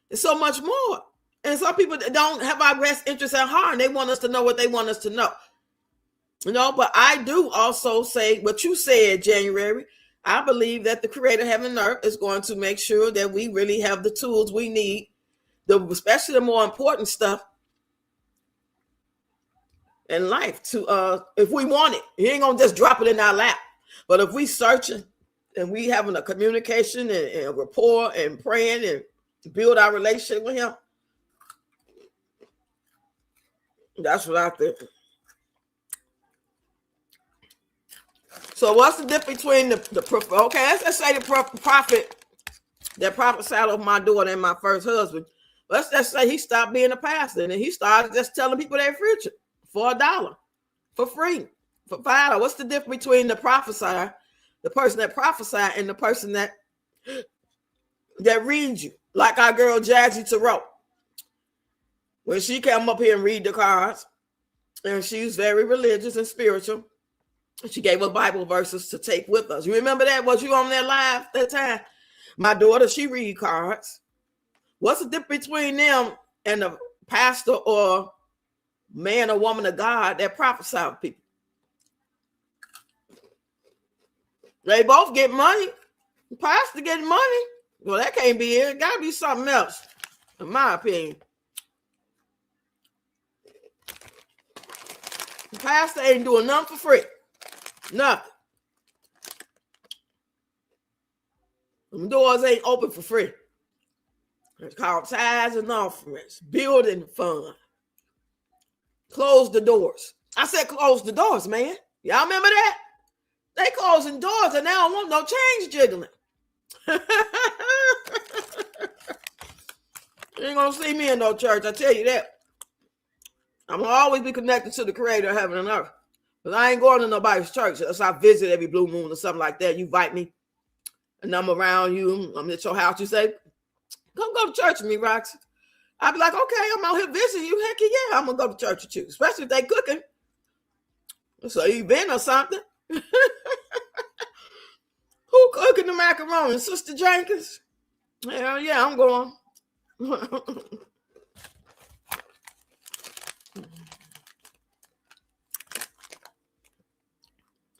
is so much more. And some people don't have our best interest at heart, and they want us to know what they want us to know. But I do also say what you said, January. I believe that the creator of heaven and earth is going to make sure that we really have the tools we need, especially the more important stuff in life to if we want it. He ain't gonna just drop it in our lap. But if we searching and we having a communication and a rapport and praying and build our relationship with him, that's what I think. So what's the difference between okay, let's say the prophet that prophesied over my daughter and my first husband. Let's just say he stopped being a pastor and he started just telling people their future for $1, for free, for $5. What's the difference between the prophesier, the person that prophesied, and the person that reads you? Like our girl Jazzy Tarot. When she came up here and read the cards, and she's very religious and spiritual, she gave us Bible verses to take with us. You remember that? Was you on that live that time? My daughter, she read cards. What's the difference between them and the pastor or man or woman of God that prophesy to people? They both get money. The pastor getting money. Well, that can't be it. It got to be something else, in my opinion. The pastor ain't doing nothing for free. Nothing. Them doors ain't open for free. It's called tithes and offerings, building fund. Close the doors. I said close the doors, man. Y'all remember that? They closing doors and they don't want no change jiggling. You ain't gonna see me in no church, I tell you that. I'm gonna always be connected to the creator of heaven and earth. But I ain't going to nobody's church unless I visit every blue moon or something like that. You invite me and I'm around you, I'm at your house, you say, come go to church with me, Roxy. I'd be like, okay, I'm out here visiting you. Heck yeah, I'm gonna go to church with you, especially if they cooking. So you been or something. Who cooking the macaroni? Sister Jenkins? Hell yeah, I'm going.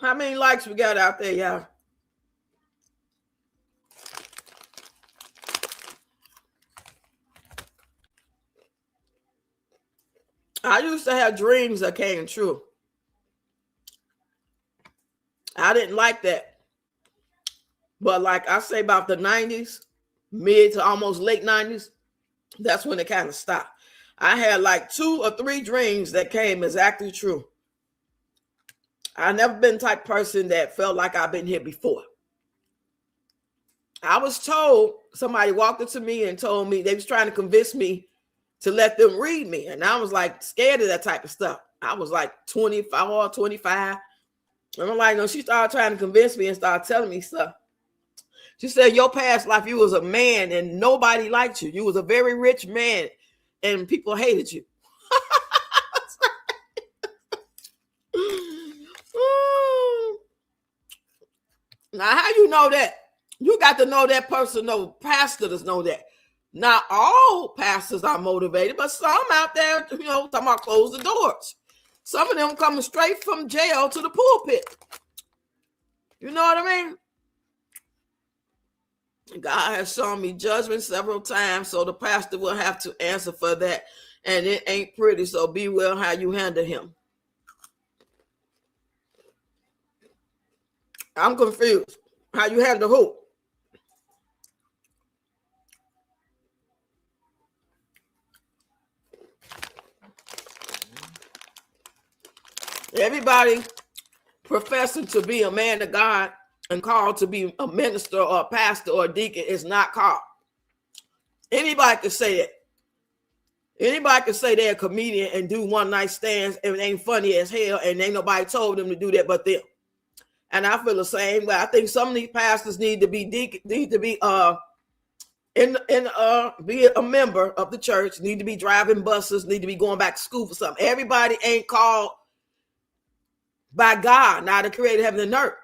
How many likes we got out there, y'all? I used to have dreams that came true. I didn't like that. But like I say about the 90s, mid to almost late 90s, that's when it kind of stopped. I had like 2 or 3 dreams that came exactly true. I've never been the type of person that felt like I've been here before. I was told, somebody walked up to me and told me they was trying to convince me to let them read me. And I was like scared of that type of stuff. I was like 25 or 25. And I'm like, no, she started trying to convince me and started telling me stuff. She said, your past life, you was a man and nobody liked you. You was a very rich man and people hated you. Now, how you know that? You got to know that person. No pastor does know that. Not all pastors are motivated, but some out there, talking about close the doors. Some of them coming straight from jail to the pulpit. You know what I mean? God has shown me judgment several times, so the pastor will have to answer for that. And it ain't pretty, so be well how you handle him. I'm confused. How you handle who? Everybody professing to be a man of God and called to be a minister or a pastor or a deacon is not called. Anybody can say that. Anybody can say they're a comedian and do one night stands and it ain't funny as hell and ain't nobody told them to do that but them. And I feel the same way. I think some of these pastors need to be be a member of the church, need to be driving buses, need to be going back to school for something. Everybody ain't called by God, now the creator heaven and earth.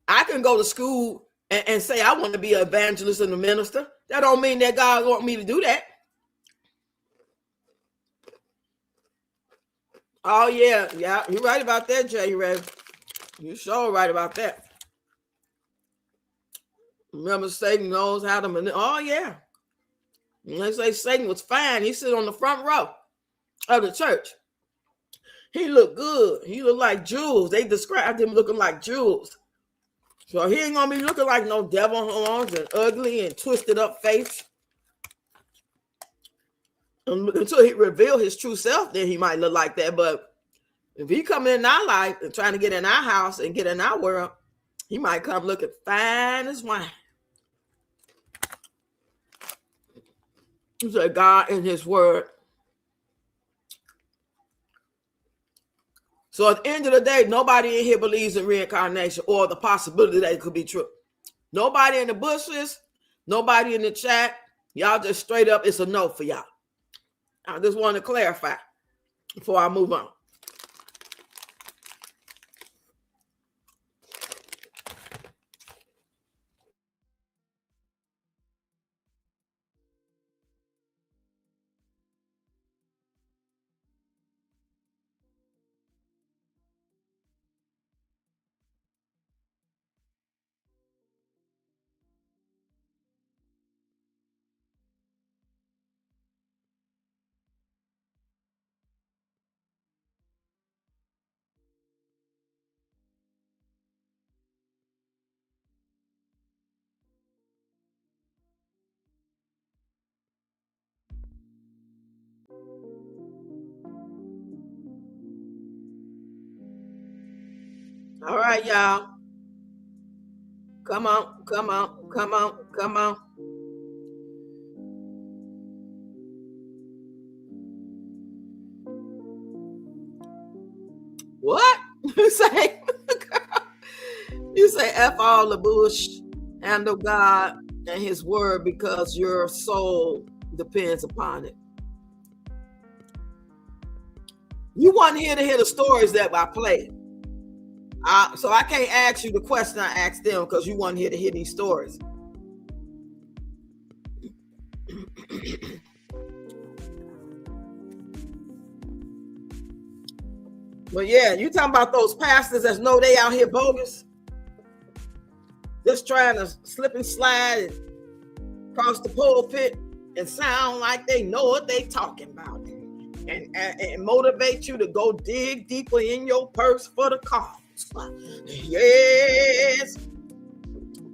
I can go to school and say I want to be an evangelist and a minister. That don't mean that God want me to do that. Oh yeah, you're right about that, Jay Ray. You're sure right about that. Remember, Satan knows how to oh yeah. And they say Satan was fine. He sit on the front row of the church. He looked good. He looked like jewels. They described him looking like jewels. So he ain't gonna be looking like no devil horns and ugly and twisted up face. Until he reveal his true self, then he might look like that. But if he come in our life and trying to get in our house and get in our world, he might come looking fine as wine. So God in his word. So at the end of the day, nobody in here believes in reincarnation or the possibility that it could be true. Nobody in the bushes, nobody in the chat. Y'all just straight up, it's a no for y'all. I just want to clarify before I move on. All right, y'all. Come on, come on, come on, come on. What? You say? You say F all the bush, handle God and his word because your soul depends upon it. You want here to hear the stories that I played. So I can't ask you the question I asked them because you want here to hear these stories. But yeah, you talking about those pastors that know they out here bogus, just trying to slip and slide and cross the pulpit and sound like they know what they talking about, and motivate you to go dig deeper in your purse for the cause. Yes,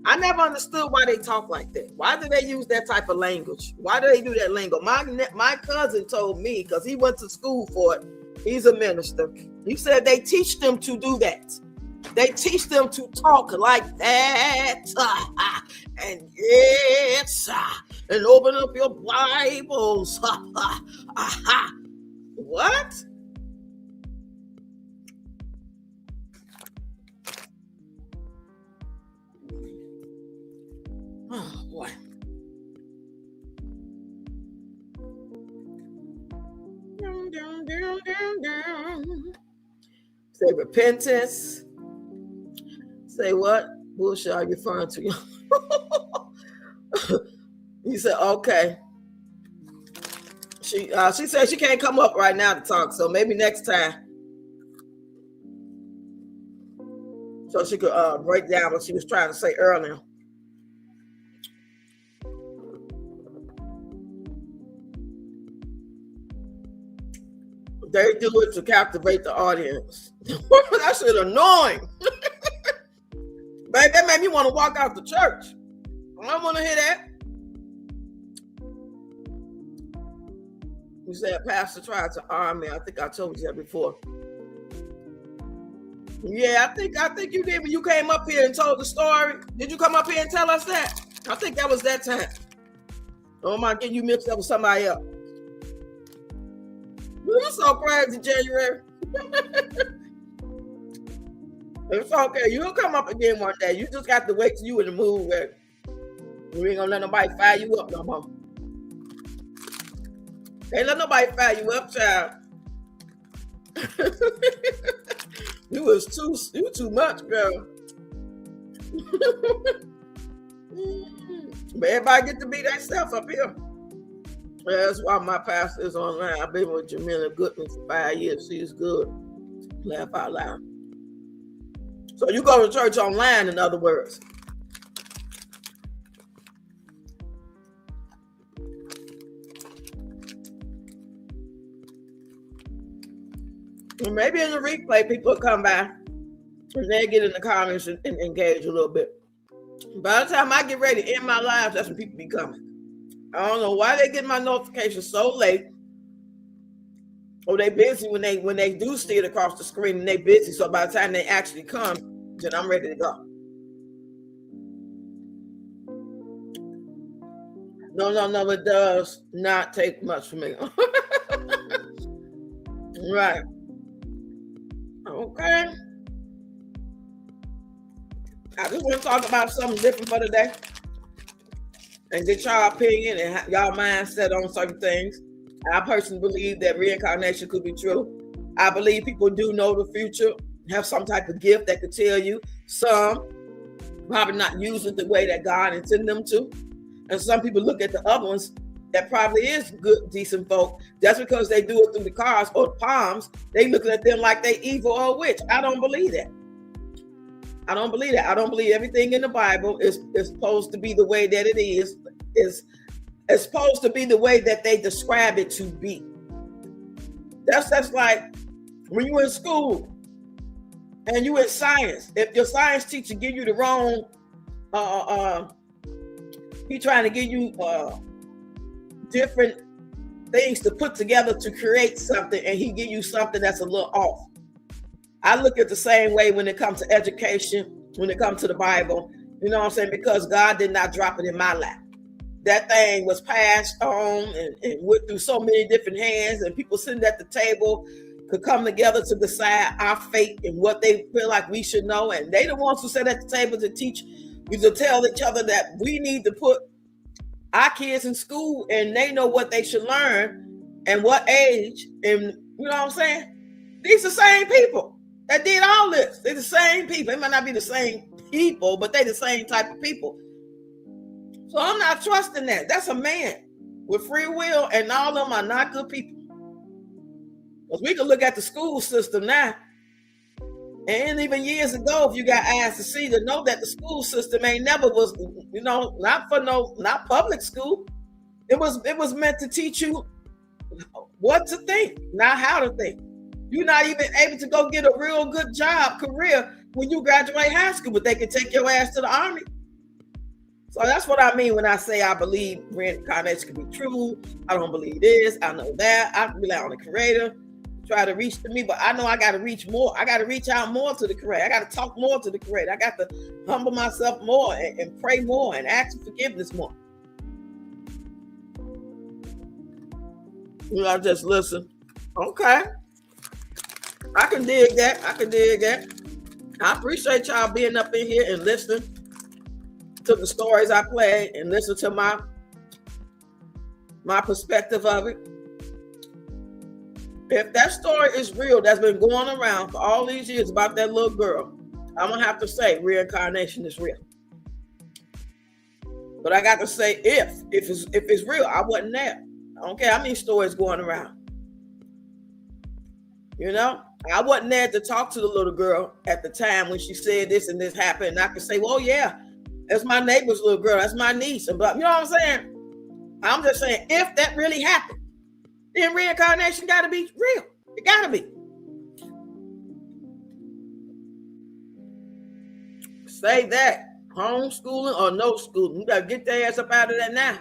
I never understood why they talk like that. Why do they use that type of language? Why do they do that lingo? My cousin told me, because he went to school for it. He's a minister. He said they teach them to do that. They teach them to talk like that. And yes, and open up your Bibles. What? Oh boy. Say repentance. Say what? Bullshit are you referring to? He said, okay. She said she can't come up right now to talk, so maybe next time. So she could break down what she was trying to say earlier. They do it to captivate the audience. That shit annoying. Babe, that made me want to walk out the church. I don't want to hear that. You said pastor tried to arm me. I think I told you that before. Yeah, I think you did when you came up here and told the story. Did you come up here and tell us that? I think that was that time. Oh my, getting you mixed up with somebody else. You're so crazy, January. It's okay. You'll come up again one day. You just got to wait till you in the mood where you ain't gonna let nobody fire you up no more. Ain't let nobody fire you up, child. You too much, girl. But everybody get to be themselves up here. That's why my pastor is online. I've been with Jamila Goodman for 5 years. She's good. Laugh out loud. So you go to church online, in other words. And maybe in the replay, people will come by and they get in the comments and engage a little bit. By the time I get ready to end my live, that's when people be coming. I don't know why they get my notifications so late. Or they busy when they do see it across the screen and they busy. So by the time they actually come, then I'm ready to go. No, it does not take much for me. Right. Okay. I just want to talk about something different for today. And get y'all opinion and y'all mindset on certain things. I personally believe that reincarnation could be true. I believe people do know the future, have some type of gift that could tell you. Some probably not use it the way that God intended them to. And some people look at the other ones that probably is good, decent folk. Just because they do it through the cards or the palms, they looking at them like they evil or a witch. I don't believe that. I don't believe that. I don't believe everything in the Bible is supposed to be the way that it is supposed to be the way that they describe it to be. That's like when you're in school and you in science. If your science teacher give you the wrong, he trying to give you different things to put together to create something, and he give you something that's a little off. I look at the same way when it comes to education, when it comes to the Bible, you know what I'm saying? Because God did not drop it in my lap. That thing was passed on and went through so many different hands, and people sitting at the table could come together to decide our fate and what they feel like we should know. And they the ones who sit at the table to teach, to tell each other that we need to put our kids in school and they know what they should learn and what age. And you know what I'm saying? These are the same people that did all this. They're the same people. It might not be the same people, but they're the same type of people. So I'm not trusting that. That's a man with free will, and all of them are not good people. Because we can look at the school system now, and even years ago, if you got asked to see, to know that the school system ain't never was, you know, not public school. It was meant to teach you what to think, not how to think. You're not even able to go get a real good job, career when you graduate high school, but they can take your ass to the army. So that's what I mean when I say I believe reincarnation can be true. I don't believe this. I know that. I rely on the Creator to try to reach to me, but I know I got to reach more. I got to reach out more to the Creator. I got to talk more to the Creator. I got to humble myself more and pray more and ask for forgiveness more. You know, I just listen. Okay. I can dig that. I appreciate y'all being up in here and listening to the stories I played and listen to my perspective of it. If that story is real, that's been going around for all these years about that little girl, I'm gonna have to say reincarnation is real. But I got to say if it's real, I wasn't there. I don't care how many stories going around. You know, I wasn't there to talk to the little girl at the time when she said this and this happened. And I could say, well, yeah, that's my neighbor's little girl. That's my niece. And but you know what I'm saying? I'm just saying, if that really happened, then reincarnation got to be real. It got to be. Say that. Homeschooling or no schooling. You got to get their ass up out of that now.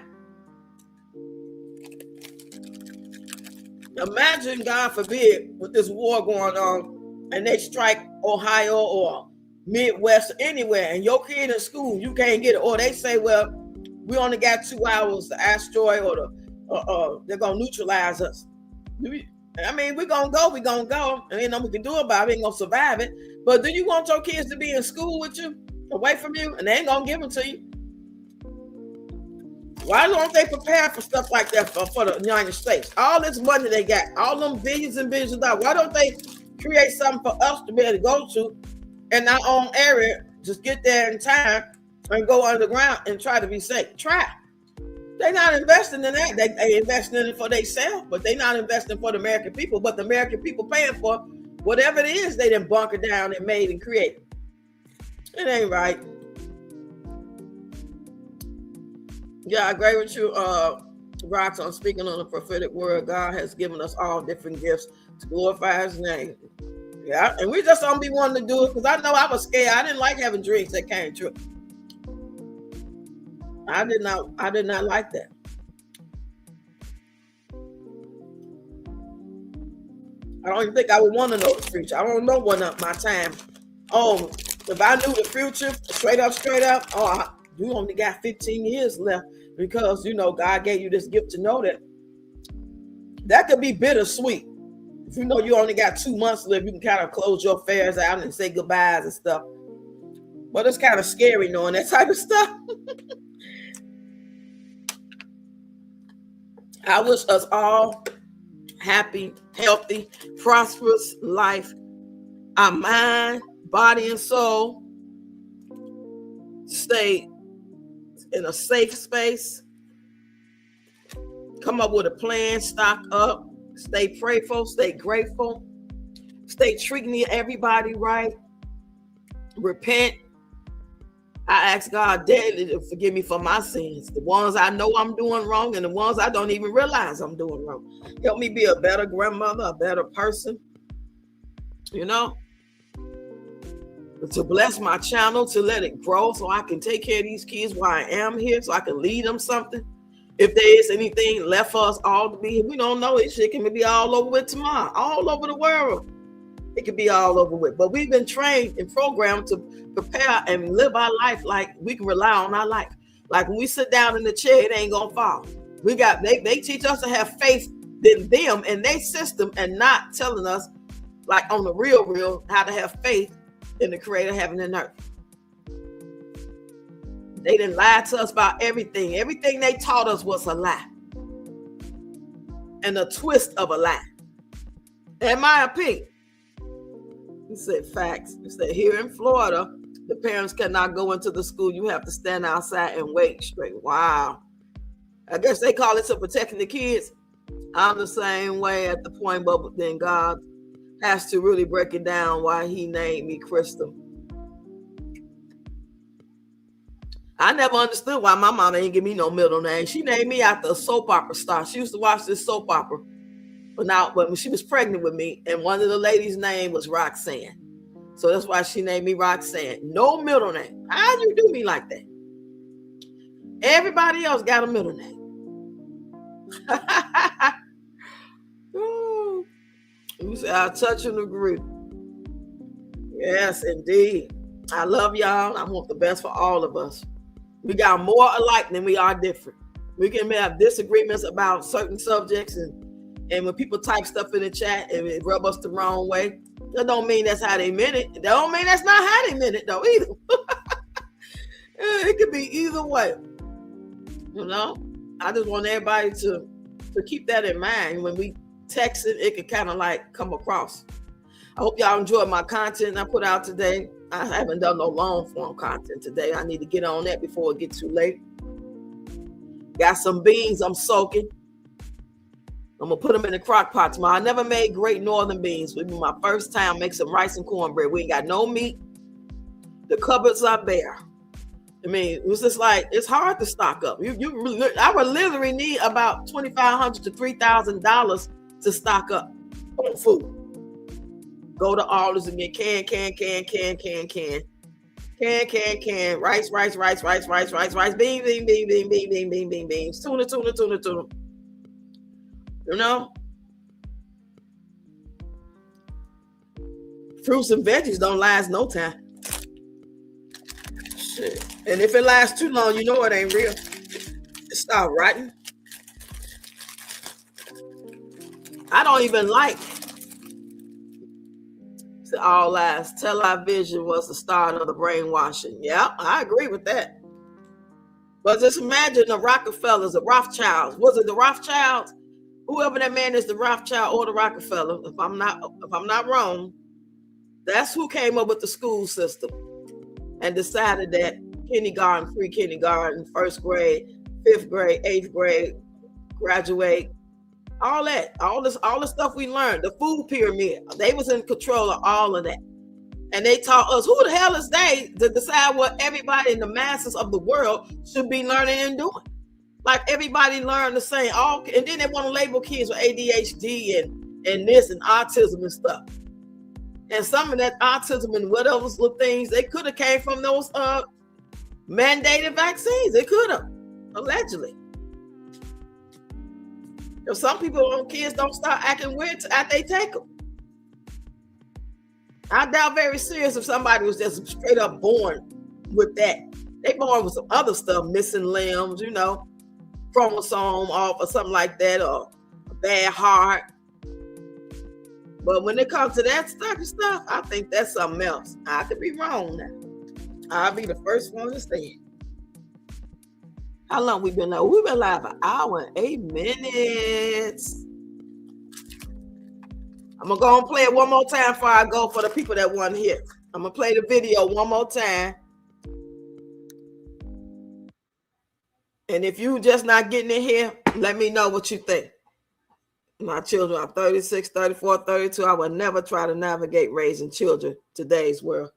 Imagine, God forbid, with this war going on, and they strike Ohio or Midwest or anywhere, and your kid in school, you can't get it. Or they say, well, we only got 2 hours, the asteroid or they're going to neutralize us. I mean, we're going to go. And ain't nothing we can do about it. Ain't going to survive it. But do you want your kids to be in school with you, away from you? And they ain't going to give them to you. Why don't they prepare for stuff like that for the United States? All this money they got, all them billions and billions of dollars. Why don't they create something for us to be able to go to in our own area, just get there in time and go underground and try to be safe? Try. They're not investing in that. They investing in it for themselves, but they're not investing for the American people. But the American people paying for whatever it is they done bunkered down and made and created. It ain't right. Yeah, I agree with you, Rox, on speaking on the prophetic word. God has given us all different gifts to glorify his name. Yeah, and we just don't be wanting to do it because I know I was scared. I didn't like having dreams that came true. I did not like that. I don't even think I would want to know the future. I don't know what up my time. Oh, if I knew the future, straight up, you only got 15 years left because, you know, God gave you this gift to know that. That could be bittersweet. If you know you only got 2 months left, you can kind of close your affairs out and say goodbyes and stuff. But it's kind of scary knowing that type of stuff. I wish us all happy, healthy, prosperous life. Our mind, body, and soul stay in a safe space. Come up with a plan, stock up, stay prayerful, stay grateful, stay treating everybody right, repent. I ask God daily to forgive me for my sins, the ones I know I'm doing wrong and the ones I don't even realize I'm doing wrong. Help me be a better grandmother, a better person, you know, to bless my channel, to let it grow so I can take care of these kids while I am here, so I can lead them something. If there is anything left for us all to be here, we don't know. It shit can be all over with tomorrow, all over the world. it could be all over with. But we've been trained and programmed to prepare and live our life like we can rely on our life. Like when we sit down in the chair, it ain't gonna fall. They teach us to have faith in them and their system, and not telling us, like on the real, how to have faith in the creator of heaven and earth. They didn't lie to us about everything. Everything they taught us was a lie. And a twist of a lie. In my opinion. He said facts. He said here in Florida, the parents cannot go into the school. You have to stand outside and wait straight. Wow. I guess they call it to protecting the kids. I'm the same way at the point, but then God has to really break it down why he named me Crystal. I never understood why my mama ain't give me no middle name. She named me after a soap opera star. She used to watch this soap opera. But now, when she was pregnant with me, and one of the ladies' name was Roxanne. So that's why she named me Roxanne. No middle name. How you do me like that? Everybody else got a middle name. You say, I touch and agree. Yes, indeed. I love y'all. I want the best for all of us. We got more alike than we are different. We can have disagreements about certain subjects, and when people type stuff in the chat and it rub us the wrong way, that don't mean that's how they meant it. That don't mean that's not how they meant it though either. It could be either way. You know, I just want everybody to keep that in mind when we text it. It could kind of like come across. I hope y'all enjoyed my content I put out today. I haven't done no long form content today. I need to get on that before it gets too late. Got some beans I'm soaking. I'm going to put them in the crock pot tomorrow. I never made great northern beans. It was my first time make some rice and cornbread. We ain't got no meat. The cupboards are bare. I mean, it was just like, it's hard to stock up. I would literally need about $2,500 to $3,000 to stock up on food. Go to Aldi's and get can. Rice, beans, tuna. You know? Fruits and veggies don't last no time. Shit. And if it lasts too long, you know it ain't real. It start rotting. I don't even like all lies. Television was the start of the brainwashing. Yeah, I agree with that. But just imagine the Rockefellers, the Rothschilds. Was it the Rothschilds? Whoever that man is, the Rothschild or the Rockefeller, if I'm not wrong, that's who came up with the school system and decided that kindergarten, free kindergarten, first grade, fifth grade, eighth grade, graduate, all that, all the stuff we learned, the food pyramid, they was in control of all of that. And they taught us, who the hell is they to decide what everybody in the masses of the world should be learning and doing? Like everybody learned the same, and then they want to label kids with ADHD and this and autism and stuff. And some of that autism and whatever little things, they could have came from those mandated vaccines. They could have, allegedly. If some kids don't start acting weird after they take them. I doubt very serious if somebody was just straight up born with that. They born with some other stuff, missing limbs, you know, chromosome off or something like that, or a bad heart. But when it comes to that stuff, I think that's something else. I could be wrong now. I'll be the first one to say it. How long we been live? We've been live an hour and 8 minutes. I'm going to go and play it one more time before I go for the people that want to hear. I'm going to play the video one more time. And if you just not getting in here, let me know what you think. My children are 36, 34, 32. I would never try to navigate raising children today's world.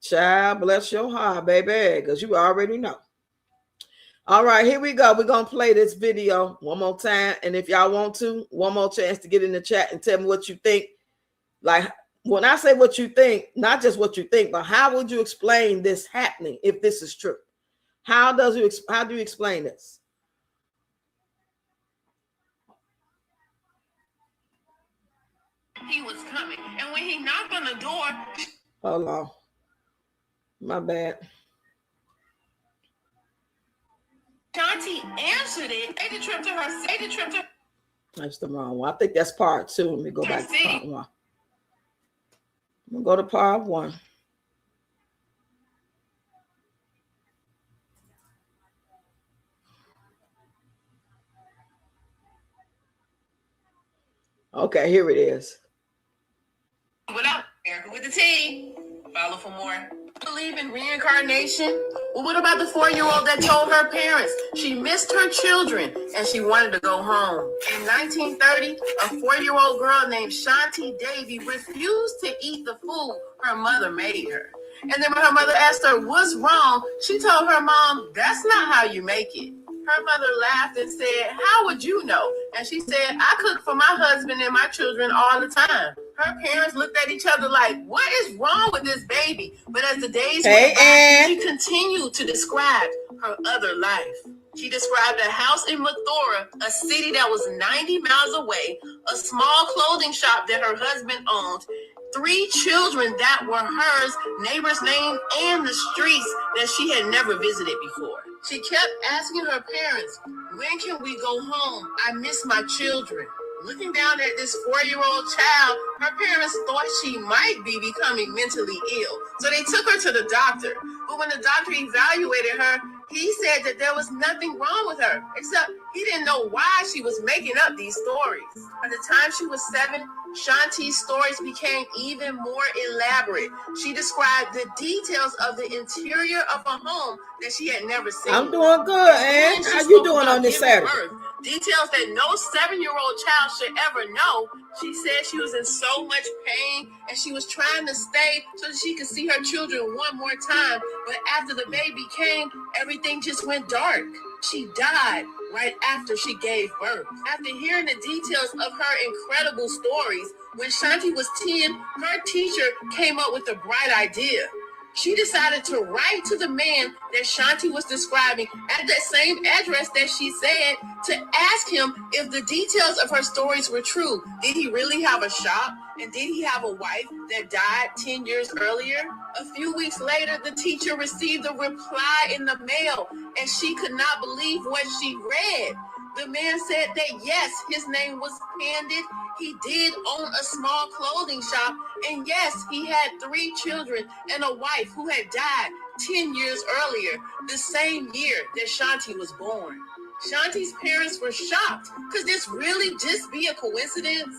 Child, bless your heart, baby, because you already know. All right, here we go. We're going to play this video one more time. And if y'all want to, one more chance to get in the chat and tell me what you think. Like, when I say what you think, not just what you think, but how would you explain this happening if this is true? How do you explain this? he was coming. And when he knocked on the door... Hold on. My bad. Shanti answered it. Made the trip to her. That's the wrong one. I think that's part 2. Let me go back to part 1. I'm going to go to part 1. Okay, here it is. Without Erica with the T. Follow for more. Believe in reincarnation? Well, what about the 4-year-old that told her parents she missed her children and she wanted to go home? In 1930, a 4-year-old girl named Shanti Devi refused to eat the food her mother made her. And then when her mother asked her what's wrong, she told her mom, that's not how you make it. Her mother laughed and said, how would you know? And she said, I cook for my husband and my children all the time. Her parents looked at each other like, what is wrong with this baby? But as the days went by, she continued to describe her other life. She described a house in Mathura, a city that was 90 miles away, a small clothing shop that her husband owned, 3 children that were hers, neighbors' names, and the streets that she had never visited before. She kept asking her parents, when can we go home? I miss my children. Looking down at this 4-year-old child, her parents thought she might be becoming mentally ill. So they took her to the doctor. But when the doctor evaluated her, he said that there was nothing wrong with her, except he didn't know why she was making up these stories. By the time she was 7, Shanti's stories became even more elaborate. She described the details of the interior of a home that she had never seen. I'm doing good, Ann. How you doing on this Saturday? Details that no 7-year-old child should ever know. She said she was in so much pain and she was trying to stay so that she could see her children one more time. But after the baby came, everything just went dark. She died right after she gave birth. After hearing the details of her incredible stories, when Shanti was 10, her teacher came up with a bright idea. She decided to write to the man that Shanti was describing at that same address that she said to ask him if the details of her stories were true. Did he really have a shop? And did he have a wife that died 10 years earlier? A few weeks later, the teacher received a reply in the mail, and she could not believe what she read. The man said that yes, his name was Pandit. He did own a small clothing shop, and yes, he had 3 children and a wife who had died 10 years earlier, the same year that Shanti was born. Shanti's parents were shocked. Could this really just be a coincidence?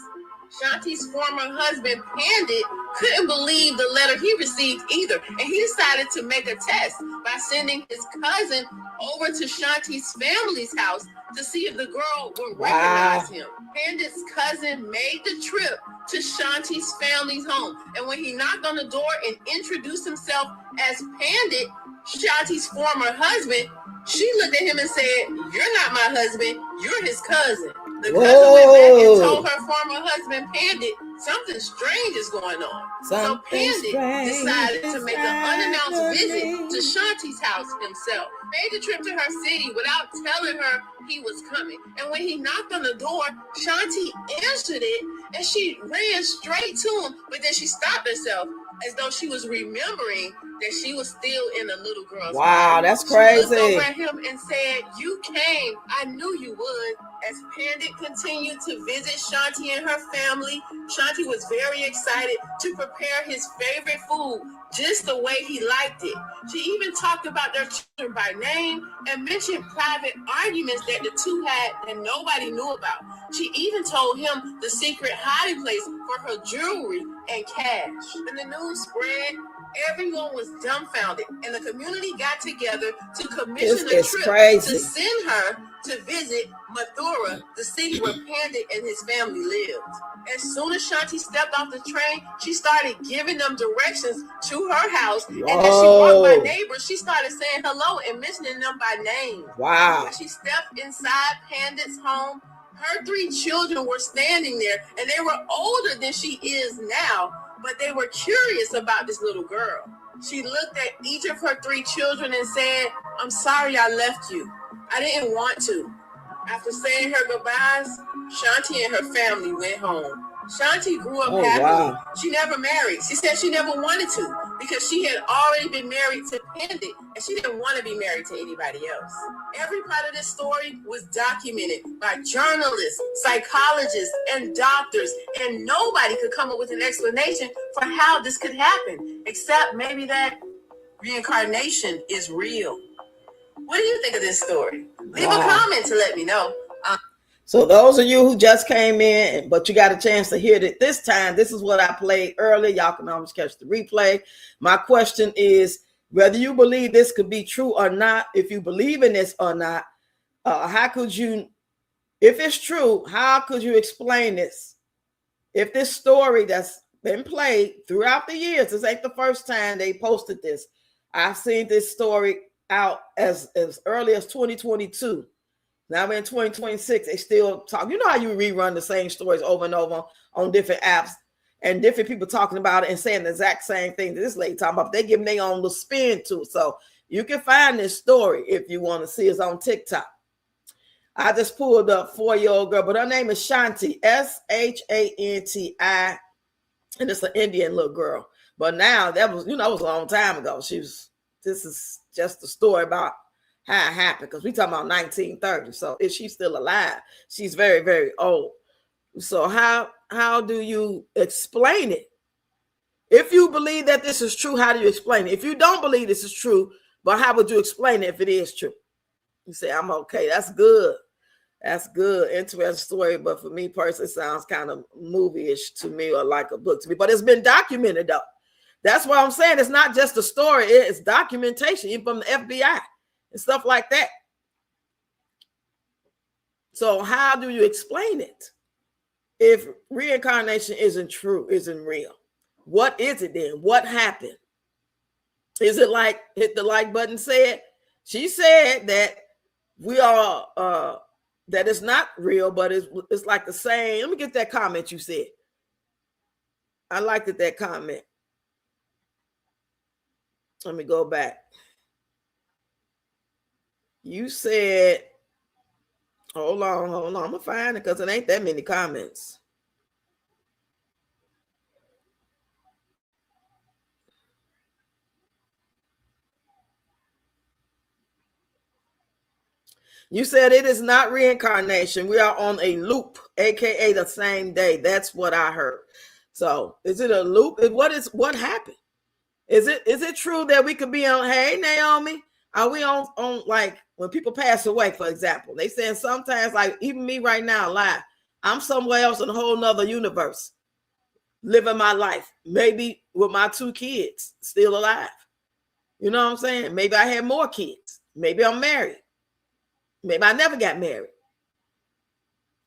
Shanti's former husband, Pandit, couldn't believe the letter he received either, and he decided to make a test by sending his cousin over to Shanti's family's house to see if the girl would recognize him. Pandit's cousin made the trip to Shanti's family's home, and when he knocked on the door and introduced himself as Pandit, Shanti's former husband, she looked at him and said, "You're not my husband, you're his cousin." The cousin went back and told her former husband, Pandit, something strange is going on. So Pandit decided to make an unannounced visit to Shanti's house himself. Made the trip to her city without telling her he was coming. And when he knocked on the door, Shanti answered it and she ran straight to him. But then she stopped herself as though she was remembering that she was still in the little girl's Wow, that's crazy. She looked over at him and said, "You came. I knew you would." As Pandit continued to visit Shanti and her family, Shanti was very excited to prepare his favorite food just the way he liked it. She even talked about their children by name and mentioned private arguments that the two had that nobody knew about. She even told him the secret hiding place for her jewelry and cash. When the news spread, everyone was dumbfounded, and the community got together to commission a trip to send her to visit Mathura, the city where Pandit and his family lived. As soon as Shanti stepped off the train, she started giving them directions to her house. And as she walked by neighbors, she started saying hello and mentioning them by name. Wow. When she stepped inside Pandit's home, her 3 children were standing there, and they were older than she is now, but they were curious about this little girl. She looked at each of her 3 children and said, "I'm sorry I left you. I didn't want to." After saying her goodbyes, Shanti and her family went home. Shanti grew up happy. Wow. She never married. She said she never wanted to because she had already been married to Pandit and she didn't want to be married to anybody else. Every part of this story was documented by journalists, psychologists, and doctors, and nobody could come up with an explanation for how this could happen, except maybe that reincarnation is real. What do you think of this story? Leave a comment to let me know. So those of you who just came in, but you got a chance to hear it this time, this is what I played earlier. Y'all can always catch the replay. My question is, whether you believe this could be true or not, if you believe in this or not, how could you, if it's true, how could you explain this? If this story that's been played throughout the years, this ain't the first time they posted this. I've seen this story out as early as 2022. Now we're in 2026, they still talk. You know how you rerun the same stories over and over on different apps and different people talking about it and saying the exact same thing that this lady talking about. They give them their own little spin to it. So you can find this story if you want to see it on TikTok. I just pulled up 4-year-old girl, but her name is Shanti, Shanti, and it's an Indian little girl. But now that was, it was a long time ago. This is just a story about how it happened, because we talking about 1930. So if she's still alive, she's very, very old. So how do you explain it? If you believe that this is true, how do you explain it? If you don't believe this is true, but how would you explain it if it is true? You say, I'm okay. That's good. That's good. Interesting story. But for me personally, it sounds kind of movie-ish to me, or like a book to me. But it's been documented though. That's what I'm saying. It's not just a story. It's documentation, even from the FBI. And stuff like that. So how do you explain it? If reincarnation isn't true, isn't real, what is it then? What happened? Is it like hit the like button said? She said that we are that it's not real, but it's like the same. Let me get that comment you said. I liked that comment. Let me go back. You said, hold on. I'm going to find it because it ain't that many comments. You said it is not reincarnation. We are on a loop, aka the same day. That's what I heard. So is it a loop? What happened? Is it true that we could be on, hey, Naomi, are we on like when people pass away, for example? They saying sometimes, like even me right now, live, I'm somewhere else in a whole nother universe, living my life, maybe with my 2 kids still alive. You know what I'm saying? Maybe I had more kids. Maybe I'm married. Maybe I never got married.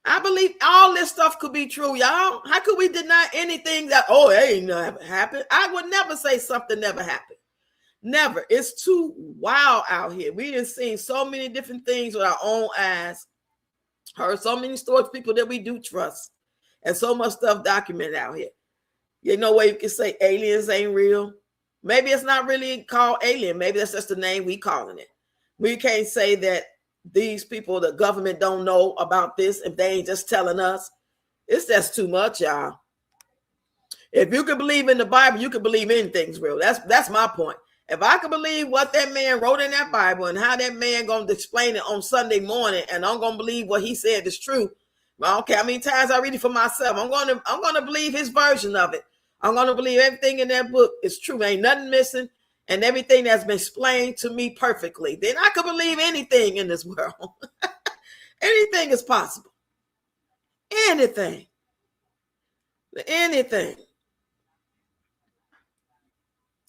I believe all this stuff could be true, y'all. How could we deny anything that, it ain't never happened? I would never say something never happened. Never. It's too wild out here. We done seen so many different things with our own eyes, heard so many stories, people that we do trust, and so much stuff documented out here. You know way you can say aliens ain't real. Maybe it's not really called alien. Maybe that's just the name we calling it. We can't say that these people, the government, don't know about this if they ain't just telling us. It's just too much, y'all. If you can believe in the Bible, you can believe anything's real. That's my point. If I can believe what that man wrote in that Bible and how that man going to explain it on Sunday morning, and I'm going to believe what he said is true, I don't care how many times I read it for myself. I'm going to believe his version of it. I'm going to believe everything in that book is true. Ain't nothing missing, and everything that's been explained to me perfectly. Then I could believe anything in this world. Anything is possible. Anything. Anything.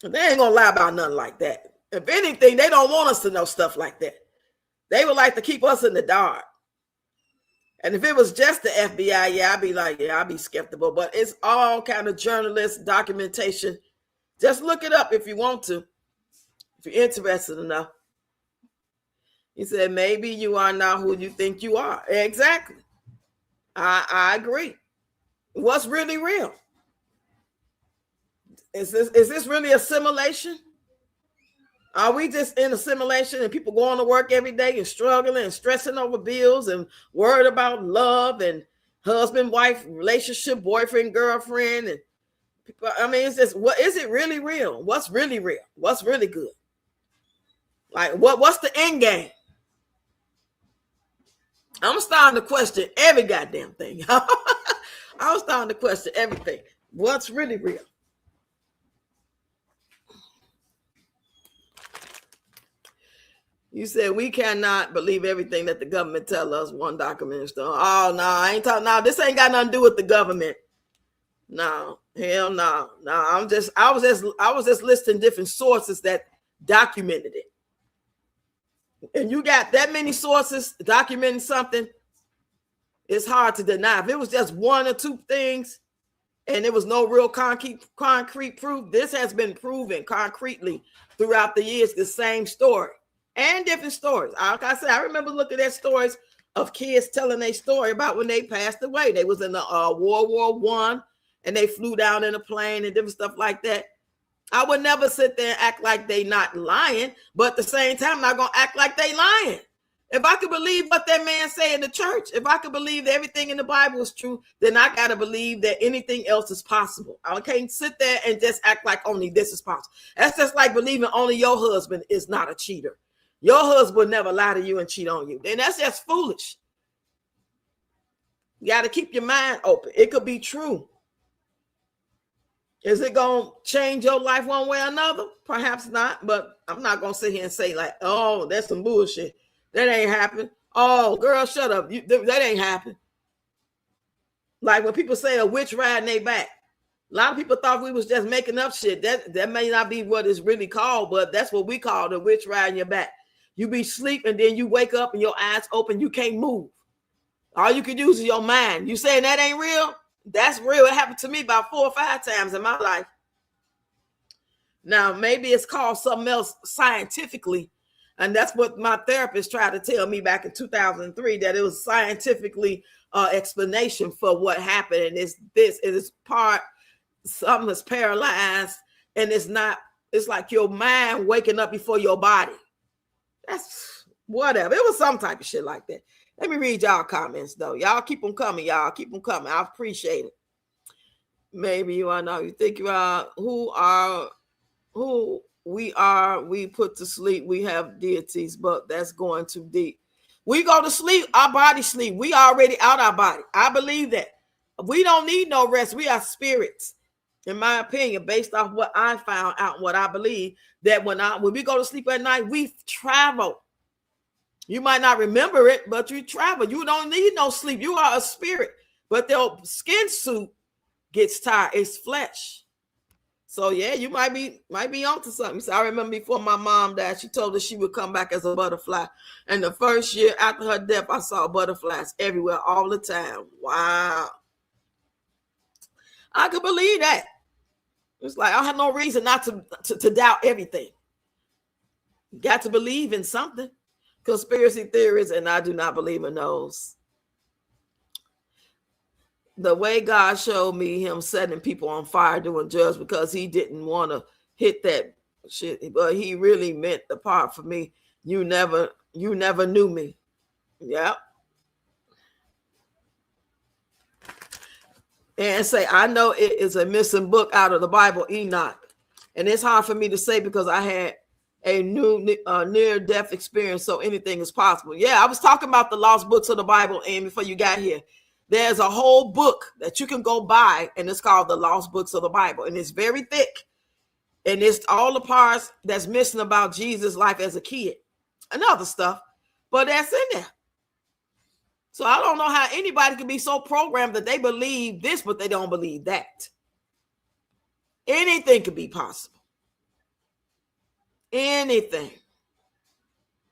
They ain't gonna lie about nothing like that. If anything, they don't want us to know stuff like that. They would like to keep us in the dark. And if it was just the FBI, I'd be skeptical. But it's all kind of journalist documentation. Just look it up if you want to, if you're interested enough. He said, maybe you are not who you think you are. Exactly. I agree. What's really real? Is this really a simulation? Are we just in a simulation and people going to work every day and struggling and stressing over bills and worried about love and husband, wife, relationship, boyfriend, girlfriend, and people. I mean, it's just, what is it really real? What's really real? What's really good? Like, what's the end game? I'm starting to question every goddamn thing. I'm starting to question everything. What's really real? You said we cannot believe everything that the government tell us. One document. Oh no, I ain't talking. No, this ain't got nothing to do with the government. No, hell no, no. I was just listing different sources that documented it. And you got that many sources documenting something, it's hard to deny. If it was just one or two things and there was no real concrete proof, this has been proven concretely throughout the years, the same story and different stories. Like I said, I remember looking at stories of kids telling a story about when they passed away. They was in the World War I and they flew down in a plane and different stuff like that. I would never sit there and act like they not lying, but at the same time, I'm not going to act like they lying. If I could believe what that man say in the church, if I could believe that everything in the Bible is true, then I got to believe that anything else is possible. I can't sit there and just act like only this is possible. That's just like believing only your husband is not a cheater. Your husband would never lie to you and cheat on you. Then that's just foolish. You got to keep your mind open. It could be true. Is it going to change your life one way or another? Perhaps not, but I'm not going to sit here and say like, oh, that's some bullshit. That ain't happen. Oh, girl, shut up. That ain't happen. Like when people say a witch riding their back. A lot of people thought we was just making up shit. That may not be what it's really called, but that's what we call the witch riding your back. You be asleep and then you wake up and your eyes open. You can't move. All you can use is your mind. You saying that ain't real? That's real. It happened to me about 4 or 5 times in my life. Now, maybe it's called something else scientifically. And that's what my therapist tried to tell me back in 2003, that it was scientifically explanation for what happened. And it is part, something is paralyzed and it's like your mind waking up before your body. That's whatever. It was some type of shit like that. Let me read y'all comments though. Y'all keep them coming. Y'all keep them coming. I appreciate it. Maybe you are now. You think you are who we are. We put to sleep. We have deities, but that's going too deep. We go to sleep. Our body sleep. We already out our body. I believe that. We don't need no rest. We are spirits. In my opinion, based off what I found out, what I believe, that when we go to sleep at night, we travel. You might not remember it, but you travel. You don't need no sleep. You are a spirit, but their skin suit gets tired. It's flesh. So yeah, you might be onto something. So I remember before my mom died, she told us she would come back as a butterfly. And the first year after her death, I saw butterflies everywhere all the time. Wow. I could believe that. It's like I have no reason not to doubt everything. You got to believe in something. Conspiracy theories, and I do not believe in those. The way God showed me him setting people on fire doing drugs because he didn't want to hit that shit, but he really meant the part for me. You never knew me. Yeah. And say, I know it is a missing book out of the Bible, Enoch. And it's hard for me to say because I had a new near-death experience, so anything is possible. Yeah, I was talking about the lost books of the Bible, and before you got here, there's a whole book that you can go buy, and it's called the Lost Books of the Bible, and it's very thick, and it's all the parts that's missing about Jesus' life as a kid and other stuff, but that's in there. So I don't know how anybody can be so programmed that they believe this, but they don't believe that. Anything could be possible. Anything.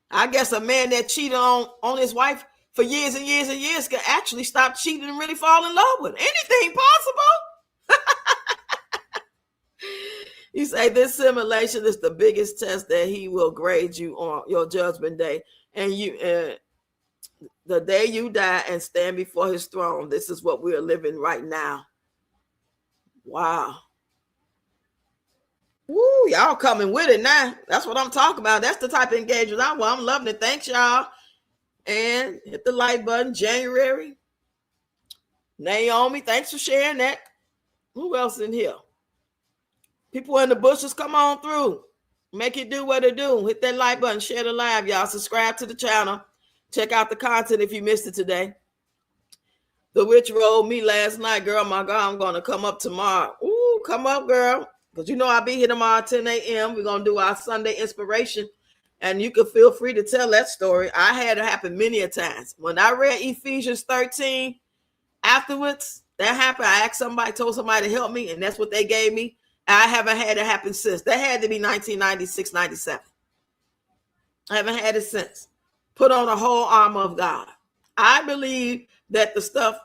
I guess a man that cheated on his wife for years and years and years can actually stop cheating and really fall in love with her. Anything possible? You say this simulation is the biggest test that he will grade you on your judgment day, and the day you die and stand before his throne. This is what we are living right now. Wow. Woo, y'all coming with it now. That's what I'm talking about. That's the type of engagement I want. I'm loving it. Thanks, y'all. And hit the like button. January. Naomi, thanks for sharing that. Who else in here? People in the bushes, come on through. Make it do what it do. Hit that like button, share the live, y'all. Subscribe to the channel. Check out the content if you missed it today. The witch rolled me last night, girl. My God, I'm going to come up tomorrow. Ooh, come up, girl. Because you know I'll be here tomorrow at 10 a.m. We're going to do our Sunday inspiration. And you can feel free to tell that story. I had it happen many a times. When I read Ephesians 13, afterwards, that happened. I asked somebody, told somebody to help me, and that's what they gave me. I haven't had it happen since. That had to be 1996, 97. I haven't had it since. Put on the whole armor of God. I believe that the stuff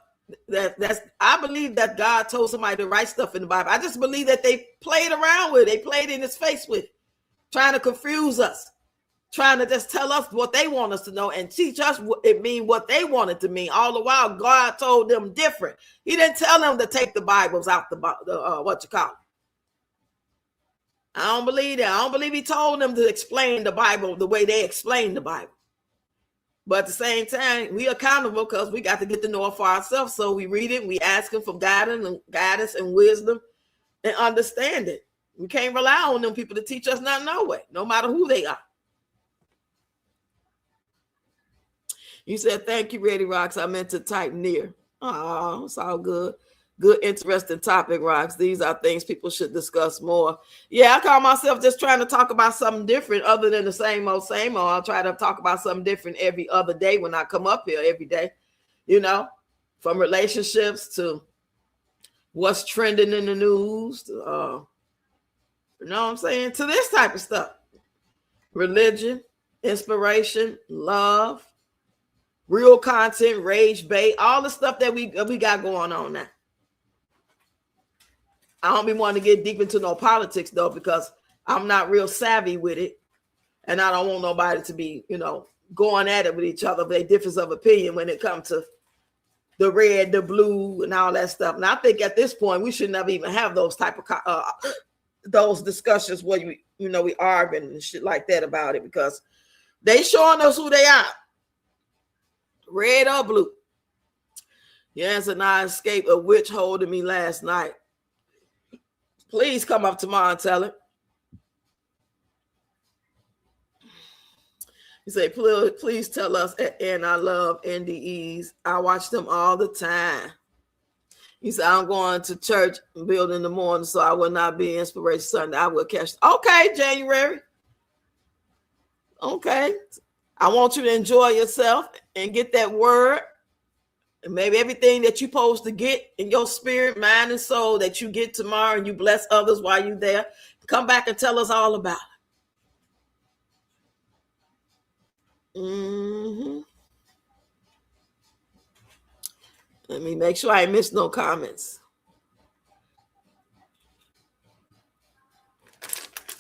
I believe that God told somebody to write stuff in the Bible. I just believe that they played around with it. They played in his face with it, trying to confuse us, trying to just tell us what they want us to know and teach us what it mean, what they want it to mean. All the while, God told them different. He didn't tell them to take the Bibles out the what you call it. I don't believe that. I don't believe he told them to explain the Bible the way they explain the Bible. But at the same time, we accountable because we got to get to know it for ourselves. So we read it, we ask him for guidance and wisdom and understand it. We can't rely on them people to teach us nothing no way, no matter who they are. You said, thank you, Ready Rocks. I meant to type near. Oh, it's all good. Good, interesting topic, Rocks. These are things people should discuss more. Yeah, I call myself just trying to talk about something different other than the same old, same old. I'll try to talk about something different every other day when I come up here every day, you know, from relationships to what's trending in the news, to, you know what I'm saying, to this type of stuff. Religion, inspiration, love, real content, rage bait, all the stuff that we got going on now. I don't be wanting to get deep into no politics though, because I'm not real savvy with it. And I don't want nobody to be, you know, going at it with each other, their difference of opinion when it comes to the red, the blue, and all that stuff. And I think at this point, we should never even have those type of those discussions where we arguing and shit like that about it, because they showing us who they are, red or blue. Yes, and I escaped a witch holding me last night. Please come up tomorrow and tell it. You say, please tell us. And I love NDEs. I watch them all the time. He said, I'm going to church and build in the morning, so I will not be Inspiration Sunday. I will catch. Okay, January. Okay. I want you to enjoy yourself and get that word. And maybe everything that you're supposed to get in your spirit, mind, and soul that you get tomorrow, and you bless others while you're there. Come back and tell us all about it. Let me make sure I ain't missed no comments.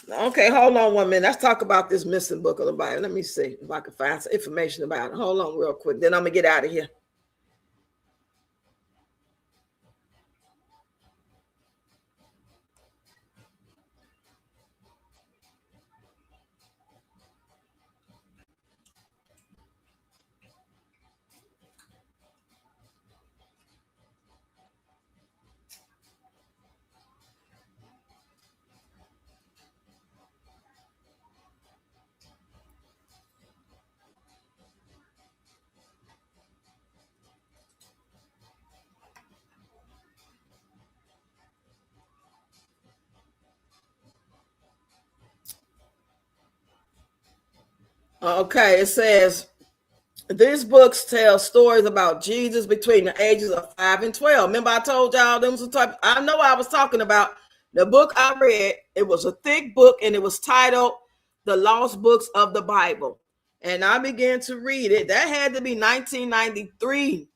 Okay, hold on 1 minute. Let's talk about this missing book of the Bible. Let me see if I can find some information about it. Hold on real quick. Then I'm going to get out of here. Okay, it says, these books tell stories about Jesus between the ages of 5 and 12. Remember I told y'all them some type. I know I was talking about the book I read. It was a thick book, and it was titled The Lost Books of the Bible. And I began to read it. That had to be 1993,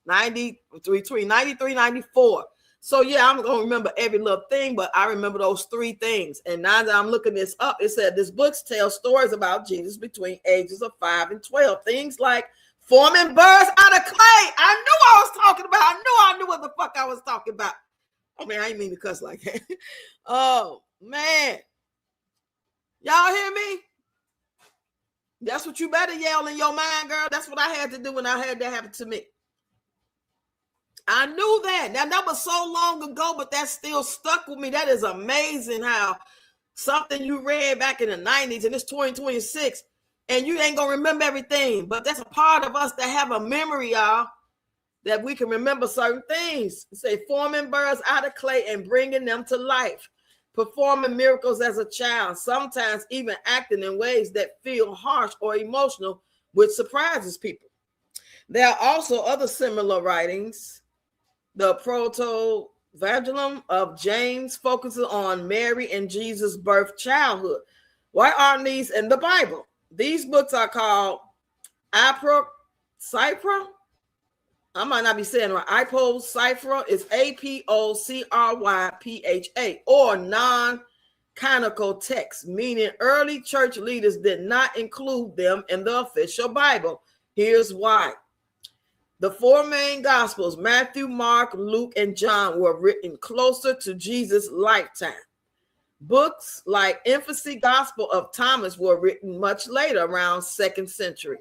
between 93, 94. So yeah, I'm going to remember every little thing, but I remember those 3 things. And now that I'm looking this up, it said this book tells stories about Jesus between ages of 5 and 12. Things like forming birds out of clay. I knew I was talking about. I knew what the fuck I was talking about. I mean, I didn't mean to cuss like that. Oh, man. Y'all hear me? That's what you better yell in your mind, girl. That's what I had to do when I had that happen to me. I knew that. Now, that was so long ago, but that still stuck with me. That is amazing how something you read back in the 90s and it's 2026 and you ain't going to remember everything. But that's a part of us that have a memory, y'all, that we can remember certain things. Say, forming birds out of clay and bringing them to life. Performing miracles as a child, sometimes even acting in ways that feel harsh or emotional, which surprises people. There are also other similar writings. The Proto-Evangelium of James focuses on Mary and Jesus' birth childhood. Why aren't these in the Bible? These books are called Apocrypha. I might not be saying it right. Apocrypha is Apocrypha, or non-canonical texts, meaning early church leaders did not include them in the official Bible. Here's why. The four main Gospels, Matthew, Mark, Luke, and John, were written closer to Jesus' lifetime. Books like Infancy Gospel of Thomas were written much later, around 2nd century.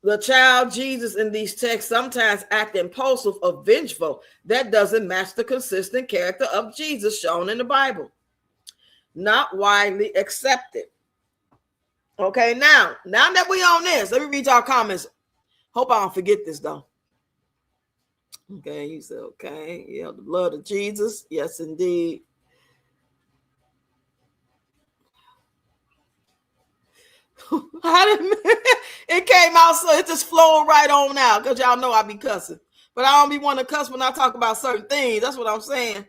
The child Jesus in these texts sometimes act impulsive or vengeful. That doesn't match the consistent character of Jesus shown in the Bible. Not widely accepted. Okay, now that we on this, let me read y'all comments. Hope I don't forget this though. Okay, you said, okay, yeah, the blood of Jesus. Yes, indeed. It came out, so it just flowed right on out, because y'all know I be cussing. But I don't be want to cuss when I talk about certain things. That's what I'm saying.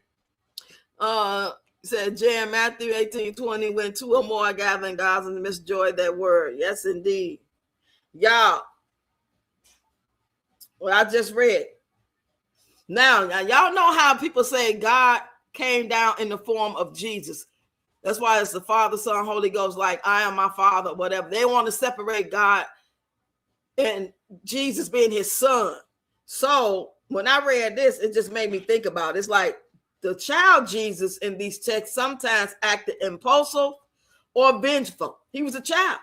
Said Jan Matthew 18:20, when two or more are gathering God's and misjoy that word. Yes, indeed. Y'all, what I just read. Now, y'all know how people say God came down in the form of Jesus. That's why it's the Father, Son, Holy Ghost, like I am my Father, whatever. They want to separate God and Jesus being his son. So when I read this, it just made me think about it. It's like the child Jesus in these texts sometimes acted impulsive or vengeful. He was a child.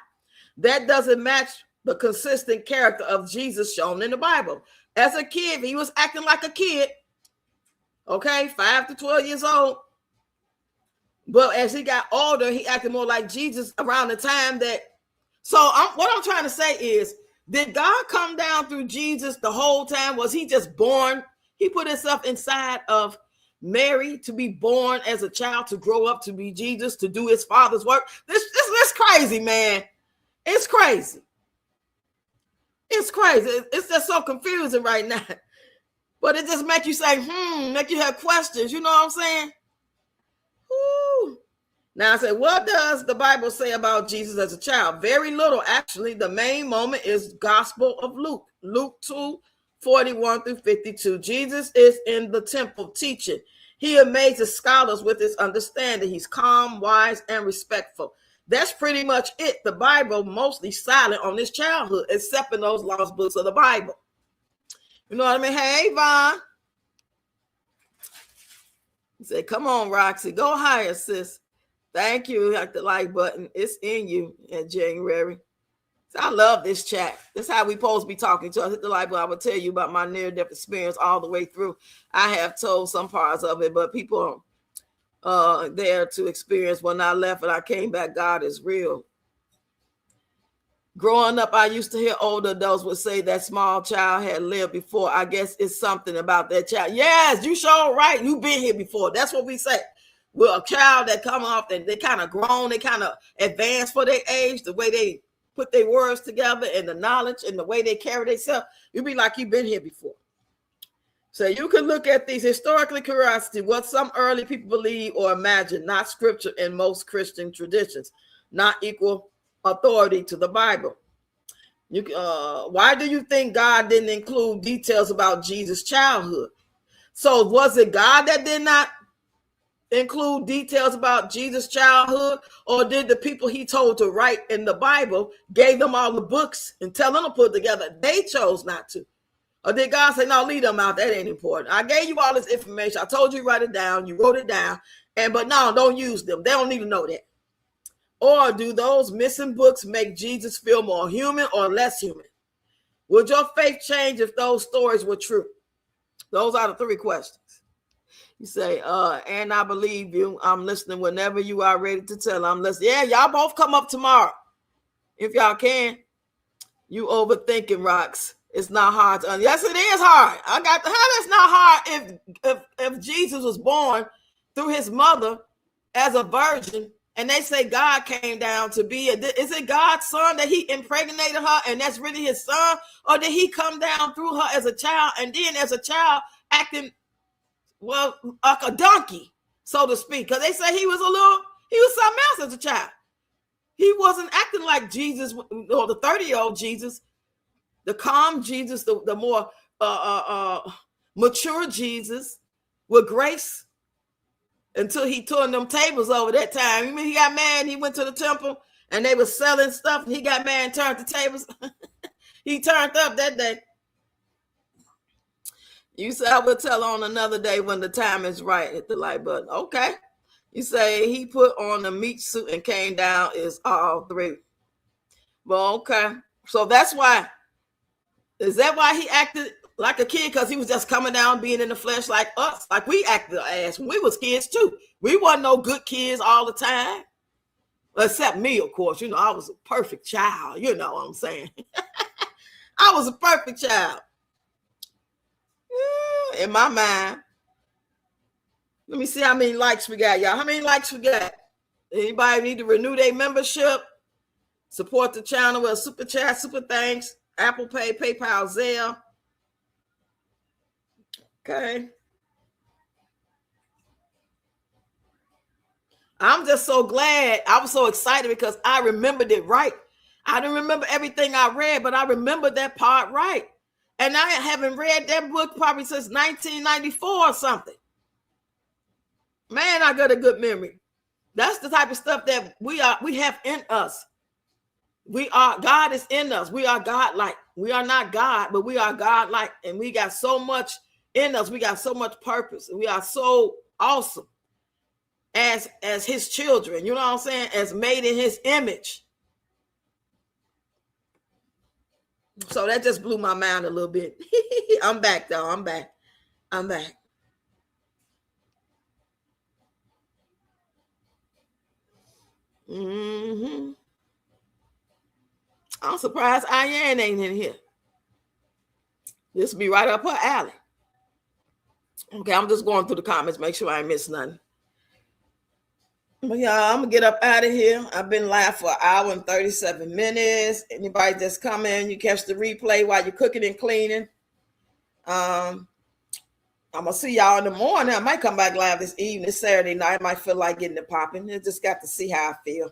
That doesn't match the consistent character of Jesus shown in the Bible. As a kid, he was acting like a kid. Okay, 5 to 12 years old. But as he got older, he acted more like Jesus around the time that. So what I'm trying to say is, did God come down through Jesus the whole time? Was he just born? He put himself inside of Mary to be born as a child, to grow up to be Jesus, to do his Father's work. This crazy, man. It's crazy. It's crazy. It's just so confusing right now. But it just makes you say, make you have questions. You know what I'm saying? Woo. Now I say, what does the Bible say about Jesus as a child? Very little, actually. The main moment is Gospel of Luke. Luke 2:41-52. Jesus is in the temple teaching. He amazes scholars with his understanding. He's calm, wise, and respectful. That's pretty much it. The Bible mostly silent on his childhood, except in those lost books of the Bible. You know what I mean? Hey, Vaughn. He said, come on, Roxy. Go higher, sis. Thank you. Hit the like button. It's in you in January. So I love this chat. This is how we supposed to be talking to us. Hit the like button. I will tell you about my near-death experience all the way through. I have told some parts of it, but people are there to experience. When I left and I came back, God is real. Growing up, I used to hear older adults would say that small child had lived before. I guess it's something about that child. Yes, you sure right. You've been here before. That's what we say. Well, a child that come off and they kind of grown, they kind of advanced for their age, the way they put their words together and the knowledge and the way they carry themselves, you be like you've been here before. So you can look at these historically curiosity, what some early people believe or imagine, not scripture in most Christian traditions, not equal authority to the Bible. Why do you think God didn't include details about Jesus' childhood? So was it God that did not include details about Jesus' childhood, or did the people he told to write in the Bible, gave them all the books and tell them to put together, they chose not to? Or did God say, no, leave them out, that ain't important. I gave you all this information, I told you to write it down, you wrote it down, but no, don't use them, they don't need to know that. Or do those missing books make Jesus feel more human or less human? Would your faith change if those stories were true? Those are the 3 questions. You say, and I believe you. I'm listening whenever you are ready to tell. I'm listening. Yeah, y'all both come up tomorrow. If y'all can. You overthinking, Rocks. It's not hard to yes, it is hard. How that's not hard if Jesus was born through his mother as a virgin, and they say God came down to be is it God's son that he impregnated her and that's really his son? Or did he come down through her as a child and then as a child acting well like a donkey, so to speak? Because they say he was something else as a child. He wasn't acting like Jesus or the 30-year-old Jesus, the calm Jesus, the more mature Jesus with grace, until he turned them tables over that time. You mean he got mad and he went to the temple and they were selling stuff and he got mad and turned the tables? He turned up that day. You say, I will tell on another day when the time is right. Hit the like button. Okay. You say he put on a meat suit and came down is all 3. Well, okay. So that's why. Is that why he acted like a kid? Because he was just coming down being in the flesh like us. Like we acted ass when we was kids too. We wasn't no good kids all the time. Except me, of course. You know, I was a perfect child. You know what I'm saying? I was a perfect child. In my mind. Let me see how many likes we got, y'all. How many likes we got? Anybody need to renew their membership? Support the channel with a super chat, super thanks, Apple Pay, PayPal, Zelle. Okay. I'm just so glad. I was so excited because I remembered it right. I didn't remember everything I read, but I remembered that part right. And I haven't read that book probably since 1994 or something. Man, I got a good memory. That's the type of stuff that we have in us. God is in us. We are God-like. We are not God, but we are God-like. And we got so much in us. We got so much purpose. We are so awesome as his children. You know what I'm saying? As made in his image. So that just blew my mind a little bit. I'm back, though. I'm back. Mm-hmm. I'm surprised Ian ain't in here. This will be right up her alley. Okay, I'm just going through the comments, make sure I ain't miss nothing. But yeah, I'm gonna get up out of here. I've been live for 1 hour and 37 minutes. Anybody just come in, you catch the replay while you're cooking and cleaning. I'm gonna see y'all in the morning. I might come back live this evening, Saturday night. I might feel like getting it popping. I just got to see how I feel.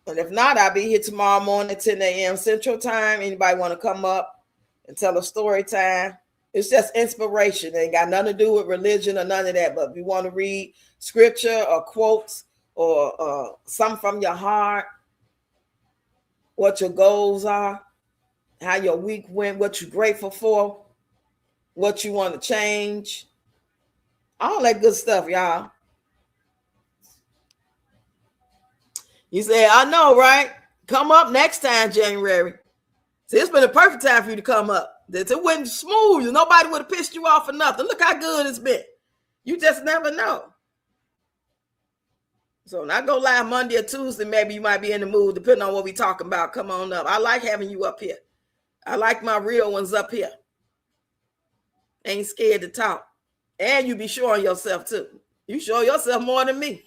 And if not, I'll be here tomorrow morning at 10 a.m. Central Time. Anybody want to come up and tell a story time? It's just inspiration. It ain't got nothing to do with religion or none of that. But if you want to read scripture or quotes or something from your heart, what your goals are, how your week went, what you're grateful for, what you want to change, all that good stuff, y'all. You say, I know, right? Come up next time, January. See, it's been a perfect time for you to come up. It went smooth. Nobody would have pissed you off for nothing. Look how good it's been. You just never know. So when I go live Monday or Tuesday, maybe you might be in the mood, depending on what we talking about. Come on up. I like having you up here. I like my real ones up here. Ain't scared to talk. And you be showing yourself too. You show yourself more than me.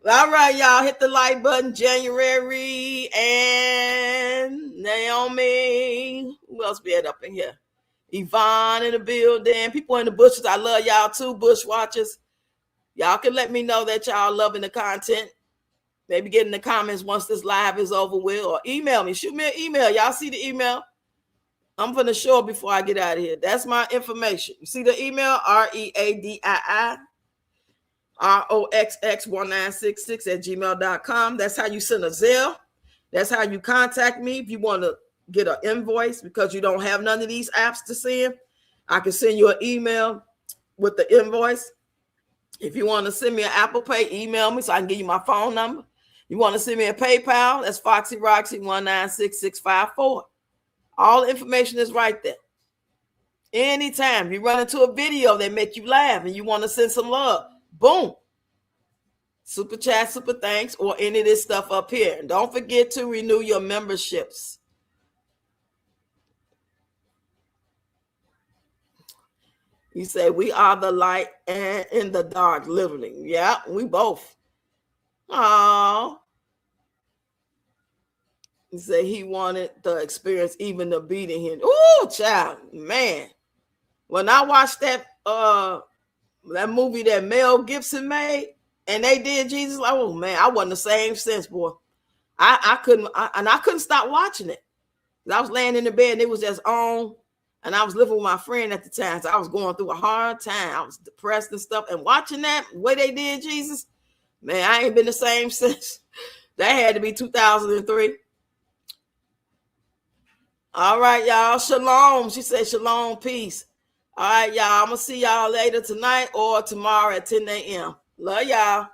All right, y'all. Hit the like button. January and Naomi. Who else be up in here? Yvonne in the building. People in the bushes. I love y'all too, bush watchers. Y'all can let me know that y'all loving the content. Maybe get in the comments once this live is over with, or email me. Shoot me an email. Y'all see the email? I'm going to show it before I get out of here. That's my information. You see the email? READII ROXX1966@gmail.com. That's how you send a Zelle. That's how you contact me. If you want to get an invoice because you don't have none of these apps to send, I can send you an email with the invoice. If you want to send me an Apple Pay, email me so I can give you my phone number. You want to send me a PayPal? That's FoxyRoxy196654. All the information is right there. Anytime you run into a video that make you laugh and you want to send some love, boom. Super chat, super thanks, or any of this stuff up here. And don't forget to renew your memberships. You say we are the light and in the dark, literally. Yeah, we both. Oh. He said he wanted the experience, even the beating him. Ooh, child, man. When I watched that movie that Mel Gibson made, and they did Jesus, like, oh man, I wasn't the same since, boy. I couldn't stop watching it. I was laying in the bed and it was just on, and I was living with my friend at the time, so I was going through a hard time. I was depressed and stuff, and watching that the way they did Jesus, man, I ain't been the same since. That had to be 2003. All right, y'all. Shalom. She said shalom, peace. All right, y'all. I'm going to see y'all later tonight or tomorrow at 10 a.m. Love y'all.